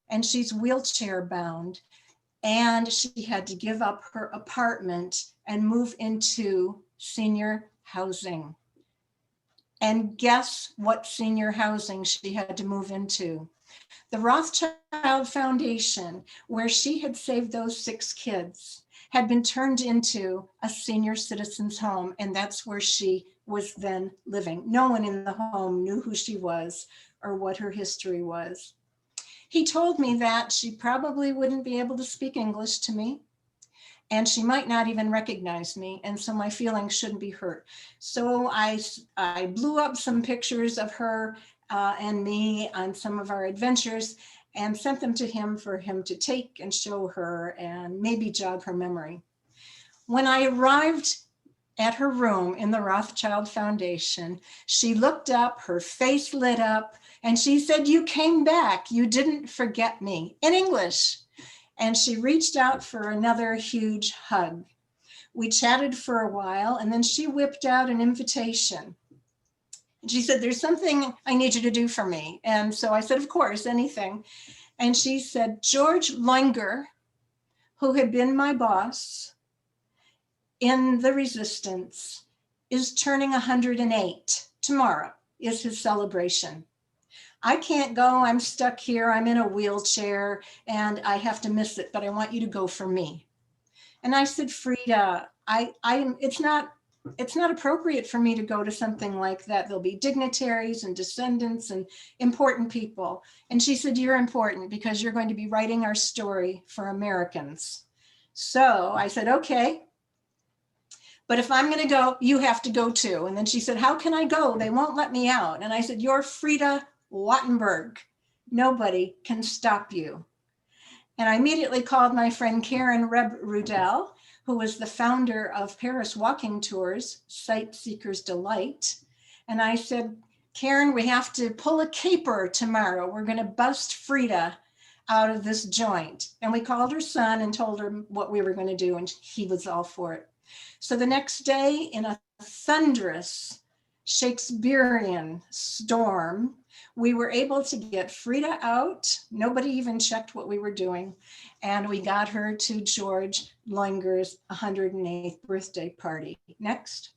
and she's wheelchair bound and she had to give up her apartment and move into senior housing. And guess what senior housing she had to move into? The Rothschild Foundation, where she had saved those 6 kids, had been turned into a senior citizen's home, and that's where she was then living. No one in the home knew who she was or what her history was. He told me that she probably wouldn't be able to speak English to me, and she might not even recognize me, and so my feelings shouldn't be hurt. So I blew up some pictures of her and me on some of our adventures and sent them to him for him to take and show her and maybe jog her memory. When I arrived at her room in the Rothschild Foundation, she looked up, her face lit up, and she said, "You came back, you didn't forget me," in English. And she reached out for another huge hug. We chatted for a while, and then she whipped out an invitation. She said, "There's something I need you to do for me." And so I said, "Of course, anything." And she said, "George Loinger, who had been my boss in the resistance, is turning 108. Tomorrow is his celebration. I can't go, I'm stuck here, I'm in a wheelchair and I have to miss it, but I want you to go for me." And I said, "Frida, it's not appropriate for me to go to something like that. There'll be dignitaries and descendants and important people." And she said, "You're important because you're going to be writing our story for Americans." So I said, "Okay, but if I'm going to go, you have to go too." And then she said, "How can I go? They won't let me out." And I said, "You're Frida Wattenberg. Nobody can stop you." And I immediately called my friend Karen Reb-Rudel, who was the founder of Paris Walking Tours, Sight Seeker's Delight. And I said, "Karen, we have to pull a caper tomorrow. We're going to bust Frida out of this joint." And we called her son and told her what we were going to do, and he was all for it. So the next day, in a thunderous Shakespearean storm, we were able to get Frida out. Nobody even checked what we were doing. And we got her to George Loinger's 108th birthday party. Next.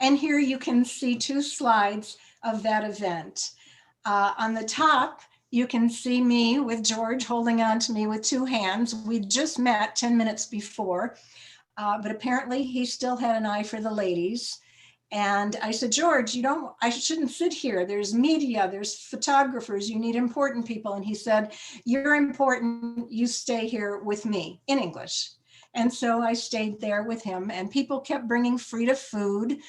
And here you can see 2 slides of that event. On the top, you can see me with George holding on to me with 2 hands. We just met 10 minutes before, but apparently he still had an eye for the ladies. And I said, "George, I shouldn't sit here. There's media, there's photographers, you need important people." And he said, "You're important, you stay here with me," in English. And so I stayed there with him, and people kept bringing Frida food.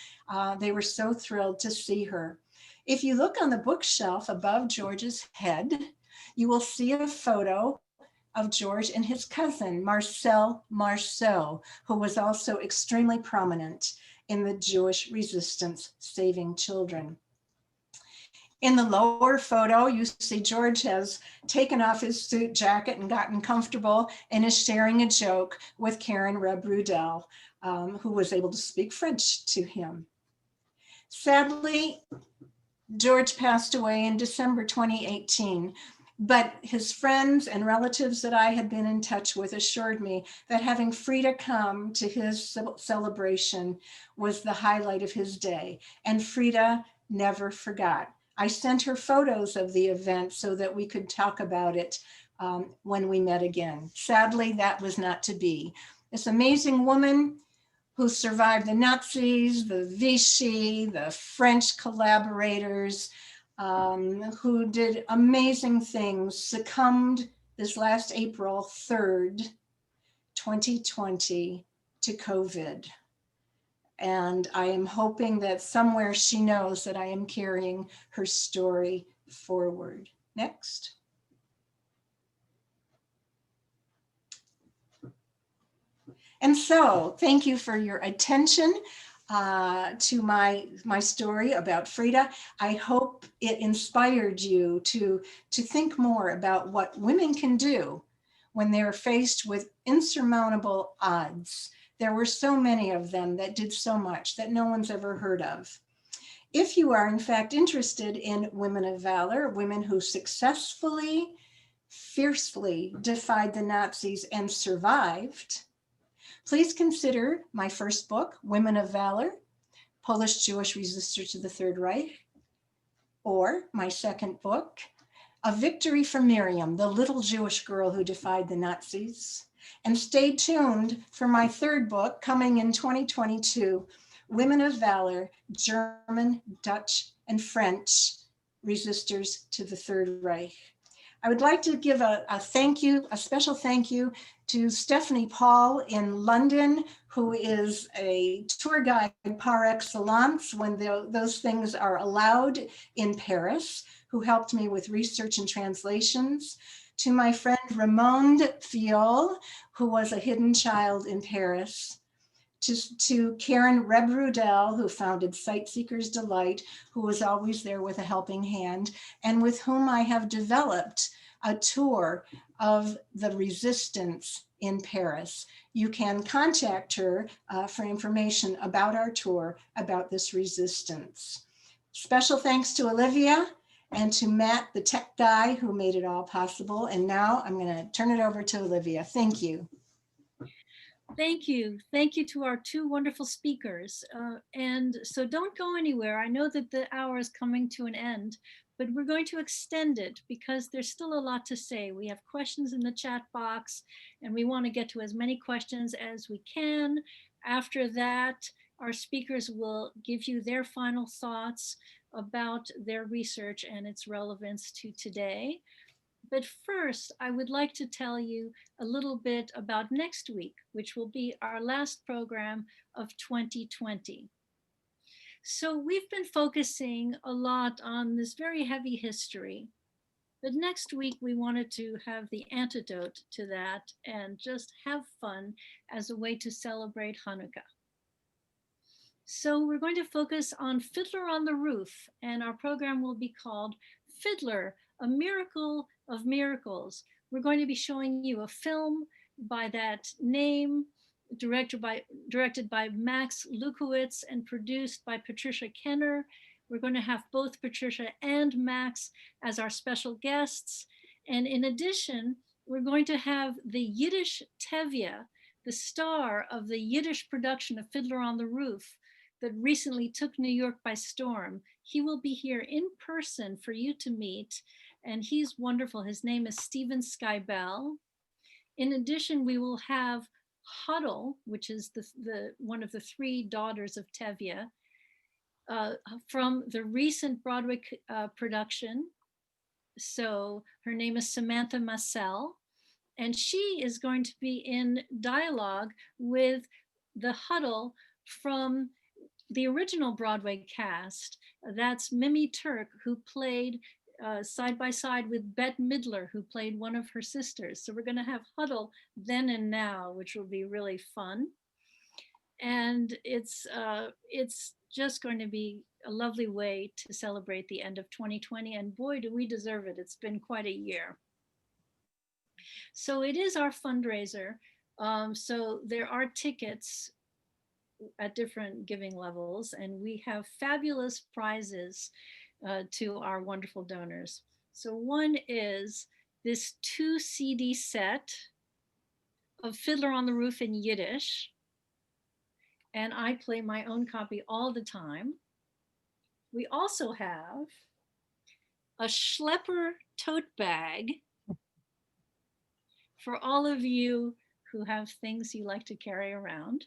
They were so thrilled to see her. If you look on the bookshelf above George's head, you will see a photo of George and his cousin, Marcel Marceau, who was also extremely prominent in the Jewish resistance saving children. In the lower photo, you see George has taken off his suit jacket and gotten comfortable and is sharing a joke with Karen Rebrudel, who was able to speak French to him. Sadly, George passed away in December 2018, but his friends and relatives that I had been in touch with assured me that having Frida come to his celebration was the highlight of his day, and Frida never forgot. I sent her photos of the event so that we could talk about it when we met again. Sadly, that was not to be. This amazing woman who survived the Nazis, the Vichy, the French collaborators, who did amazing things, succumbed this last April 3rd, 2020 to COVID. And I am hoping that somewhere she knows that I am carrying her story forward. Next. And so thank you for your attention to my story about Frida. I hope it inspired you to think more about what women can do when they're faced with insurmountable odds. There were so many of them that did so much that no one's ever heard of. If you are in fact interested in women of valor, women who successfully, fiercely defied the Nazis and survived, please consider my first book, Women of Valor, Polish Jewish Resistor to the Third Reich, or my second book, A Victory for Miriam, the little Jewish girl who defied the Nazis. And stay tuned for my third book coming in 2022, Women of Valor, German, Dutch, and French Resistors to the Third Reich. I would like to give a thank you, a special thank you to Stephanie Paul in London, who is a tour guide par excellence when those things are allowed in Paris, who helped me with research and translations. To my friend Ramonde Fiol, who was a hidden child in Paris. To Karen Rebrudel, who founded Sightseeker's Delight, who was always there with a helping hand, and with whom I have developed a tour of the resistance in Paris. You can contact her for information about our tour, about this resistance. Special thanks to Olivia and to Matt, the tech guy who made it all possible. And now I'm going to turn it over to Olivia. Thank you. Thank you. Thank you to our two wonderful speakers. And so don't go anywhere. I know that the hour is coming to an end, but we're going to extend it because there's still a lot to say. We have questions in the chat box and we want to get to as many questions as we can. After that, our speakers will give you their final thoughts about their research and its relevance to today. But first, I would like to tell you a little bit about next week, which will be our last program of 2020. So we've been focusing a lot on this very heavy history, but next week we wanted to have the antidote to that and just have fun as a way to celebrate Hanukkah. So we're going to focus on Fiddler on the Roof, and our program will be called Fiddler, a Miracle of Miracles. We're going to be showing you a film by that name, directed by Max Lukowitz and produced by Patricia Kenner. We're going to have both Patricia and Max as our special guests. And in addition, we're going to have the Yiddish Tevye, the star of the Yiddish production of Fiddler on the Roof that recently took New York by storm. He will be here in person for you to meet, and he's wonderful. His name is Stephen Skybell. In addition, we will have Huddle, which is the one of the three daughters of Tevye, from the recent Broadway production. So her name is Samantha Massell, and she is going to be in dialogue with the Huddle from the original Broadway cast. That's Mimi Turk, who played side by side with Bette Midler, who played one of her sisters. So we're going to have Huddle Then and Now, which will be really fun. And it's just going to be a lovely way to celebrate the end of 2020. And boy, do we deserve it. It's been quite a year. So it is our fundraiser. So there are tickets at different giving levels, and we have fabulous prizes to our wonderful donors. So one is this 2 CD set of Fiddler on the Roof in Yiddish, and I play my own copy all the time. We also have a Schlepper tote bag for all of you who have things you like to carry around.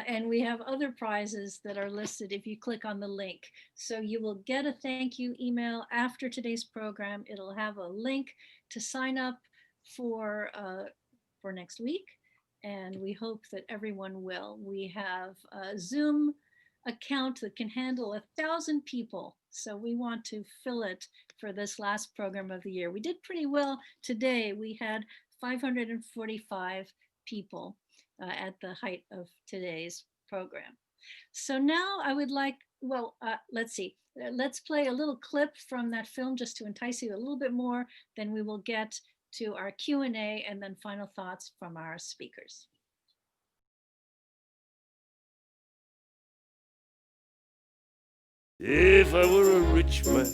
And we have other prizes that are listed if you click on the link. So you will get a thank you email after today's program. It'll have a link to sign up for next week. And we hope that everyone will. We have a Zoom account that can handle 1,000 people. So we want to fill it for this last program of the year. We did pretty well today. We had 545 people at the height of today's program. So now I would like, let's see. Let's play a little clip from that film just to entice you a little bit more. Then we will get to our Q&A and then final thoughts from our speakers. If I were a rich man.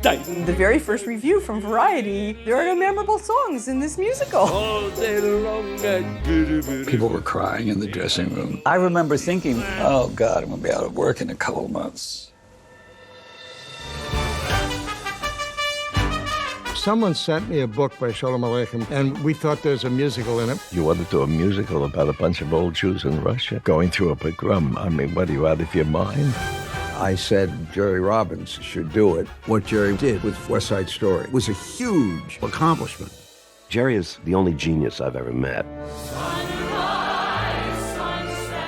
The very first review from Variety, there are no memorable songs in this musical. All day long and People were crying in the dressing room. I remember thinking, oh God, I'm gonna be out of work in a couple of months. Someone sent me a book by Shalom Aleichem, and we thought there's a musical in it. You want to do a musical about a bunch of old Jews in Russia going through a pogrom? I mean, what, are you out of your mind? I said Jerry Robbins should do it. What Jerry did with West Side Story was a huge accomplishment. Jerry is the only genius I've ever met.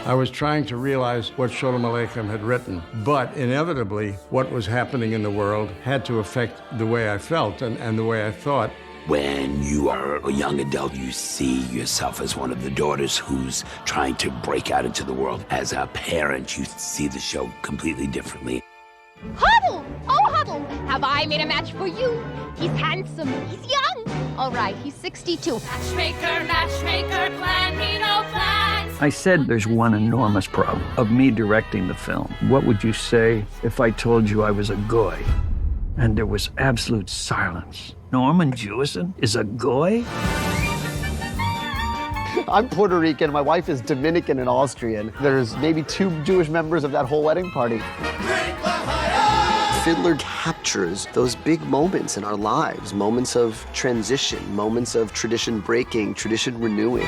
I was trying to realize what Shalom Aleichem had written, but inevitably, what was happening in the world had to affect the way I felt and the way I thought. When you are a young adult, you see yourself as one of the daughters who's trying to break out into the world. As a parent, you see the show completely differently. Huddle! Oh, Huddle! Have I made a match for you? He's handsome. He's young. All right, he's 62. Matchmaker, matchmaker, plan me no plans. I said there's one enormous problem of me directing the film. What would you say if I told you I was a goy? And there was absolute silence. Norman Jewison is a goy? I'm Puerto Rican, my wife is Dominican and Austrian. There's maybe 2 Jewish members of that whole wedding party. Fiddler captures those big moments in our lives, moments of transition, moments of tradition breaking, tradition renewing.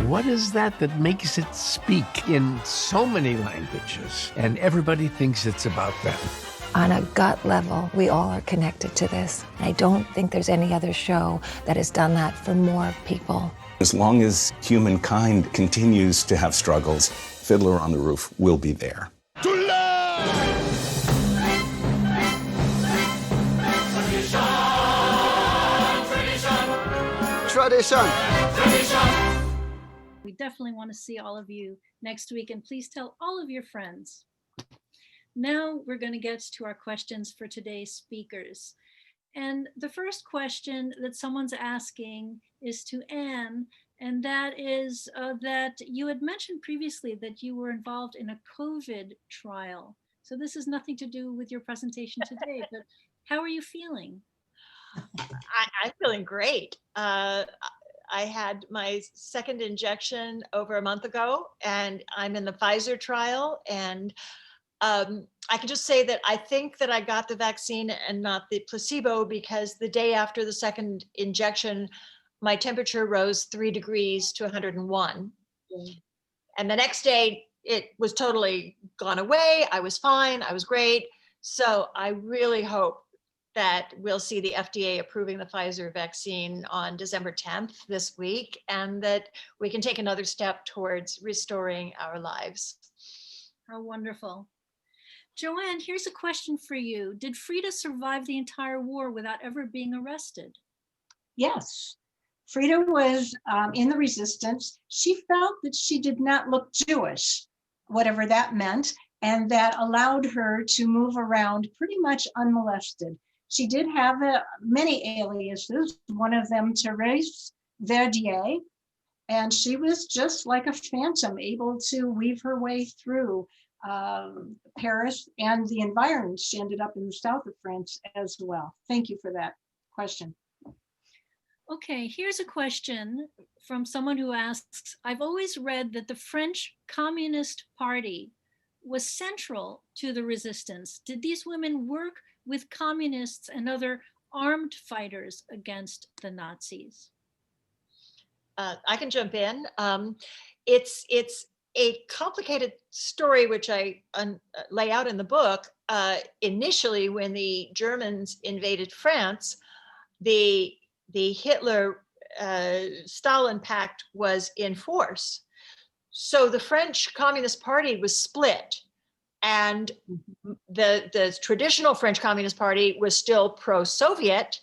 What is that makes it speak in so many languages and everybody thinks it's about them? On a gut level, we all are connected to this. I don't think there's any other show that has done that for more people. As long as humankind continues to have struggles, Fiddler on the Roof will be there. to love! Tradition! We definitely want to see all of you next week, and please tell all of your friends. Now we're going to get to our questions for today's speakers. And the first question that someone's asking is to Anne, and that is that you had mentioned previously that you were involved in a COVID trial. So this has nothing to do with your presentation today, but how are you feeling? I'm feeling great. I had my second injection over a month ago, and I'm in the Pfizer trial, and I can just say that I think that I got the vaccine and not the placebo, because the day after the second injection, my temperature rose 3 degrees to 101. And the next day, it was totally gone away. I was fine. I was great. So I really hope that we'll see the FDA approving the Pfizer vaccine on December 10th this week, and that we can take another step towards restoring our lives. How wonderful. Joanne, here's a question for you. Did Frida survive the entire war without ever being arrested? Yes. Frida was in the resistance. She felt that she did not look Jewish, whatever that meant, and that allowed her to move around pretty much unmolested. She did have many aliases, one of them Thérèse Verdier, and she was just like a phantom, able to weave her way through Paris and the environs. She ended up in the south of France as well. Thank you for that question. Okay, here's a question from someone who asks, I've always read that the French Communist Party was central to the resistance. Did these women work with communists and other armed fighters against the Nazis? I can jump in. It's a complicated story, which I lay out in the book. Initially, when the Germans invaded France, the Hitler-Stalin pact was in force. So the French Communist Party was split, and the traditional French Communist Party was still pro-Soviet,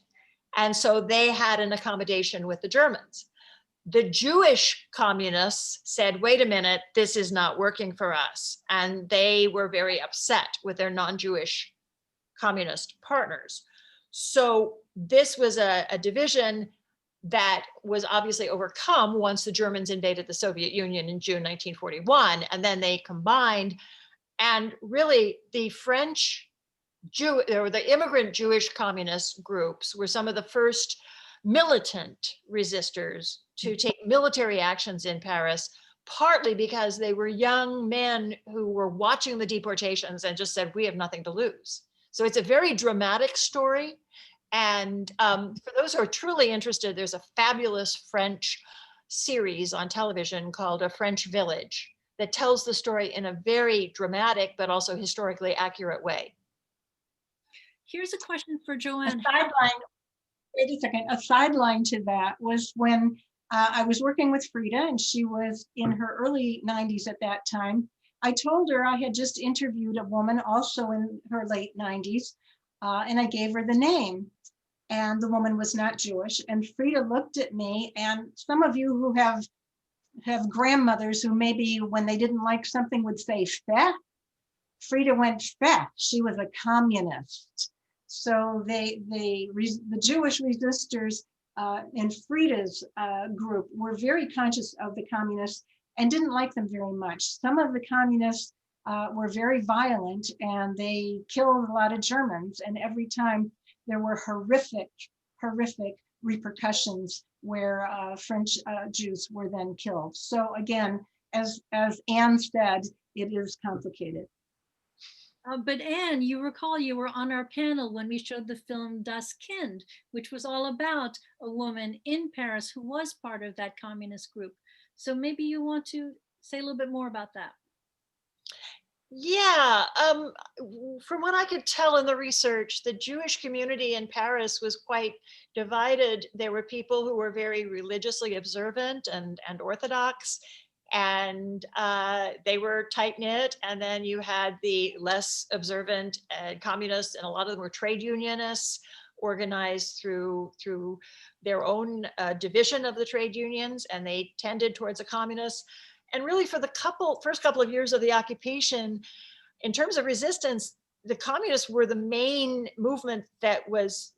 and so they had an accommodation with the Germans. The Jewish communists said, wait a minute, this is not working for us. And they were very upset with their non-Jewish communist partners. So this was a division that was obviously overcome once the Germans invaded the Soviet Union in June 1941, and then they combined. And really, the the immigrant Jewish communist groups were some of the first militant resistors to take military actions in Paris, partly because they were young men who were watching the deportations and just said, we have nothing to lose. So it's a very dramatic story. And for those who are truly interested, there's a fabulous French series on television called A French Village that tells the story in a very dramatic, but also historically accurate way. Here's a question for Joanne. Wait a second, a sideline to that was when I was working with Frida, and she was in her early 90s at that time. I told her I had just interviewed a woman also in her late 90s, and I gave her the name. And the woman was not Jewish. And Frida looked at me, and some of you who have grandmothers who maybe when they didn't like something would say "feh," Frida went "feh." She was a communist. So the Jewish resistors in Frida's group were very conscious of the communists and didn't like them very much. Some of the communists were very violent, and they killed a lot of Germans. And every time there were horrific repercussions where French Jews were then killed. So again, as Anne said, it is complicated. But Anne, you recall you were on our panel when we showed the film Das Kind, which was all about a woman in Paris who was part of that communist group. So maybe you want to say a little bit more about that. Yeah, from what I could tell in the research, the Jewish community in Paris was quite divided. There were people who were very religiously observant and Orthodox, and they were tight-knit. And then you had the less observant communists, and a lot of them were trade unionists, organized through their own division of the trade unions, and they tended towards the communists. And really, for the first couple of years of the occupation, in terms of resistance, the communists were the main movement that was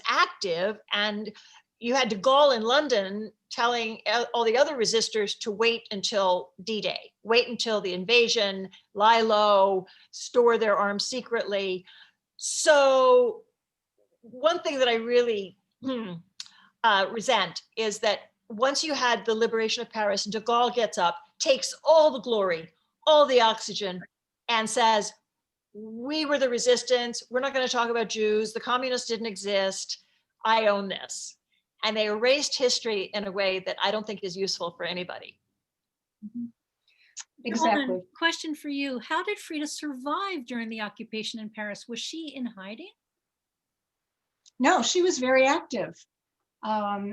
active. And you had de Gaulle in London telling all the other resistors to wait until D-Day, wait until the invasion, lie low, store their arms secretly. So one thing that I really resent is that once you had the liberation of Paris, de Gaulle gets up, takes all the glory, all the oxygen, and says, we were the resistance. We're not going to talk about Jews. The communists didn't exist. I own this. And they erased history in a way that I don't think is useful for anybody. Exactly. Joanne, question for you. How did Frida survive during the occupation in Paris? Was she in hiding? No, she was very active.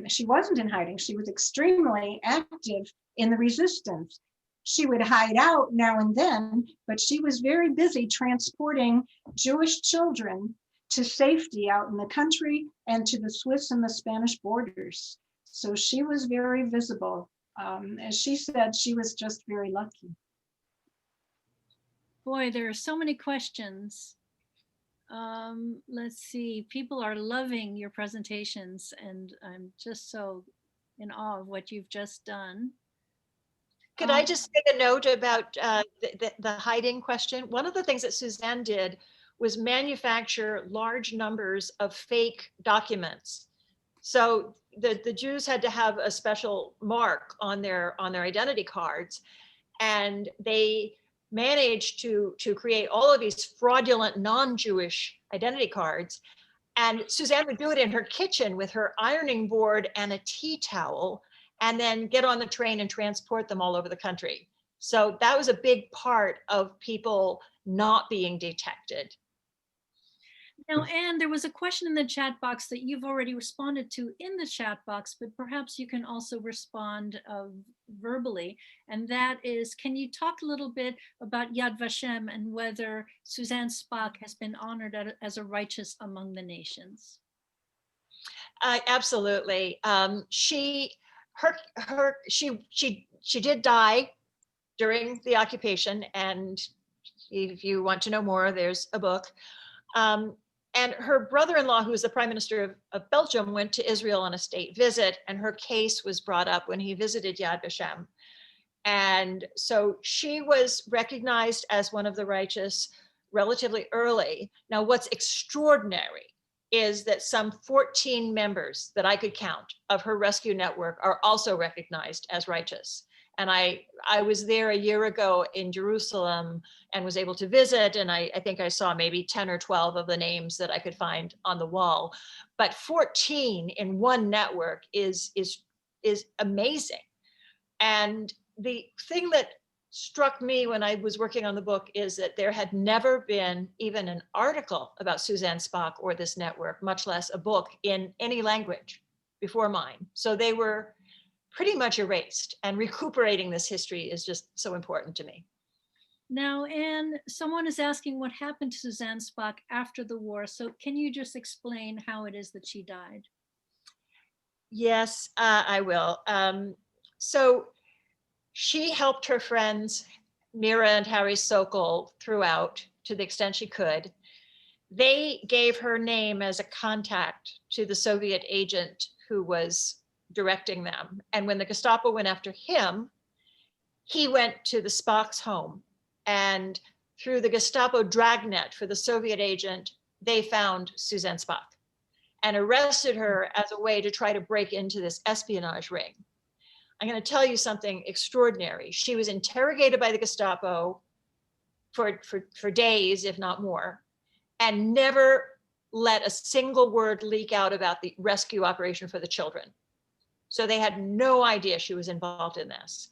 She wasn't in hiding. She was extremely active in the resistance. She would hide out now and then, but she was very busy transporting Jewish children to safety out in the country and to the Swiss and the Spanish borders. So she was very visible. As she said, she was just very lucky. Boy, there are so many questions. Let's see, people are loving your presentations, and I'm just so in awe of what you've just done. Could I just make a note about the hiding question? One of the things that Suzanne did was manufacture large numbers of fake documents. So the Jews had to have a special mark on their identity cards, and they managed to create all of these fraudulent non-Jewish identity cards. And Suzanne would do it in her kitchen with her ironing board and a tea towel, and then get on the train and transport them all over the country. So that was a big part of people not being detected. Now, Anne, there was a question in the chat box that you've already responded to in the chat box, but perhaps you can also respond verbally. And that is, can you talk a little bit about Yad Vashem and whether Suzanne Spaak has been honored as a righteous among the nations? Absolutely. She did die during the occupation, and if you want to know more, there's a book. And her brother-in-law, who was the Prime Minister of Belgium, went to Israel on a state visit, and her case was brought up when he visited Yad Vashem. And so she was recognized as one of the righteous relatively early. Now, what's extraordinary is that some 14 members that I could count of her rescue network are also recognized as righteous. And I was there a year ago in Jerusalem and was able to visit, and I think I saw maybe 10 or 12 of the names that I could find on the wall. But 14 in one network is amazing. And the thing that struck me when I was working on the book is that there had never been even an article about Suzanne Spaak or this network, much less a book in any language before mine. So they were pretty much erased, and recuperating this history is just so important to me. Now, Anne, someone is asking what happened to Suzanne Spaak after the war. So can you just explain how it is that she died? Yes, I will. So she helped her friends, Mira and Harry Sokol, throughout to the extent she could. They gave her name as a contact to the Soviet agent who was directing them. And when the Gestapo went after him, he went to the Spaak's home, and through the Gestapo dragnet for the Soviet agent, they found Suzanne Spaak and arrested her as a way to try to break into this espionage ring. I'm going to tell you something extraordinary. She was interrogated by the Gestapo for days, if not more, and never let a single word leak out about the rescue operation for the children. So they had no idea she was involved in this.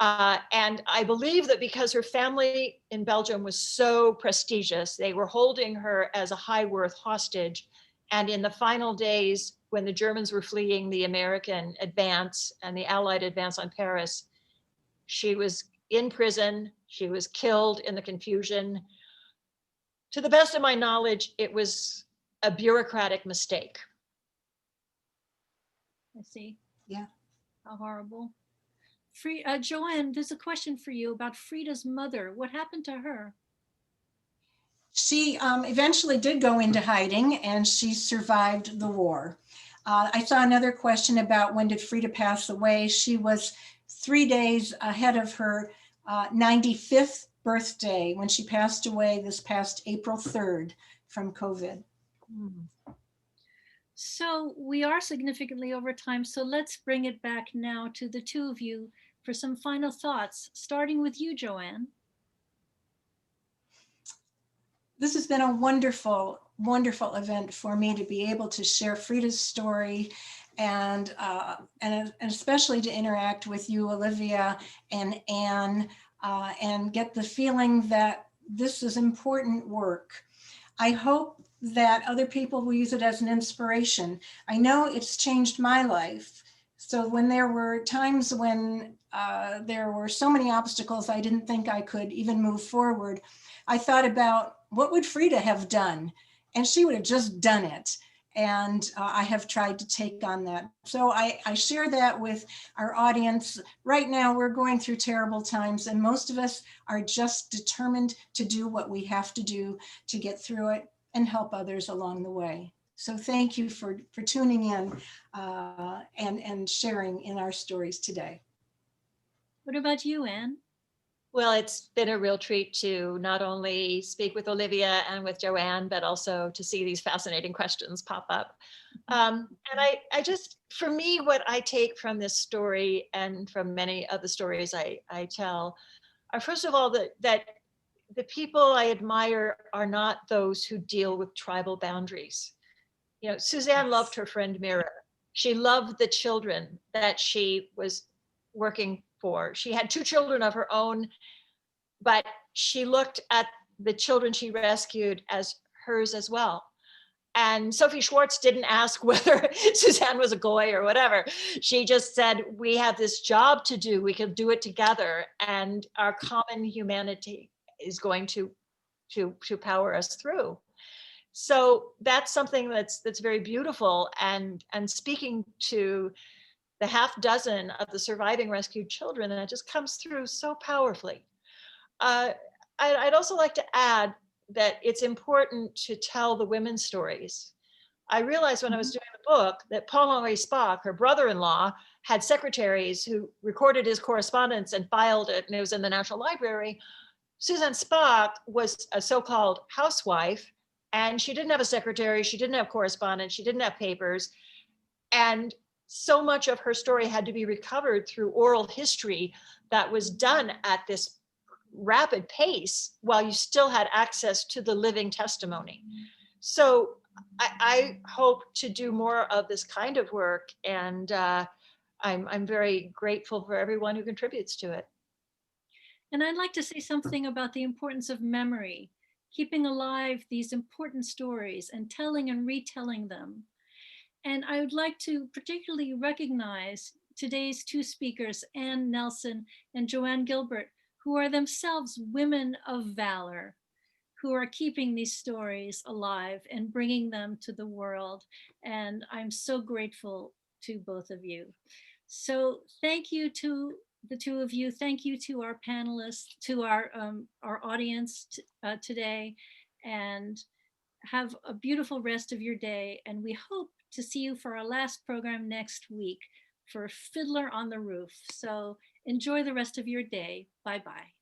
And I believe that because her family in Belgium was so prestigious, they were holding her as a high worth hostage. And in the final days, when the Germans were fleeing the American advance and the Allied advance on Paris, she was in prison. She was killed in the confusion. To the best of my knowledge, it was a bureaucratic mistake. I see. Yeah. How horrible. Joanne, there's a question for you about Frida's mother. What happened to her? She eventually did go into hiding, and she survived the war. I saw another question about when did Frida pass away. She was 3 days ahead of her 95th birthday when she passed away this past April 3rd from COVID. So we are significantly over time, so let's bring it back now to the two of you for some final thoughts, starting with you, Joanne. This has been a wonderful, wonderful event for me to be able to share Frida's story and especially to interact with you, Olivia and Anne, and get the feeling that this is important work. I hope that other people will use it as an inspiration. I know it's changed my life So when there were times when there were so many obstacles, I didn't think I could even move forward, I thought about what would Frida have done? And she would have just done it. And I have tried to take on that. So I share that with our audience. Right now, we're going through terrible times, and most of us are just determined to do what we have to do to get through it and help others along the way. So thank you for tuning in and sharing in our stories today. What about you, Anne? Well, it's been a real treat to not only speak with Olivia and with Joanne, but also to see these fascinating questions pop up. And I just, for me, what I take from this story and from many of the stories I tell are, first of all, that the people I admire are not those who deal with tribal boundaries. You know, Suzanne loved her friend Miriam. She loved the children that she was working for. She had 2 children of her own, but she looked at the children she rescued as hers as well. And Sophie Schwartz didn't ask whether Suzanne was a goy or whatever. She just said, we have this job to do. We can do it together. And our common humanity is going to power us through. So that's something that's very beautiful. And speaking to the half dozen of the surviving rescued children, and it just comes through so powerfully. I'd also like to add that it's important to tell the women's stories. I realized when I was doing the book that Paul-Henri Spaak, her brother-in-law, had secretaries who recorded his correspondence and filed it, and it was in the National Library. Suzanne Spaak was a so-called housewife, and she didn't have a secretary, she didn't have correspondence, she didn't have papers, and so much of her story had to be recovered through oral history that was done at this rapid pace while you still had access to the living testimony. So I hope to do more of this kind of work, and I'm very grateful for everyone who contributes to it. And I'd like to say something about the importance of memory, keeping alive these important stories and telling and retelling them. And I would like to particularly recognize today's 2 speakers, Anne Nelson and JOANNE Gilbert, who are themselves women of valor, who are keeping these stories alive and bringing them to the world. And I'm so grateful to both of you. So thank you to the 2 of you. Thank you to our panelists, to our audience today, and have a beautiful rest of your day. And we hope to see you for our last program next week for Fiddler on the Roof. So enjoy the rest of your day. Bye-bye.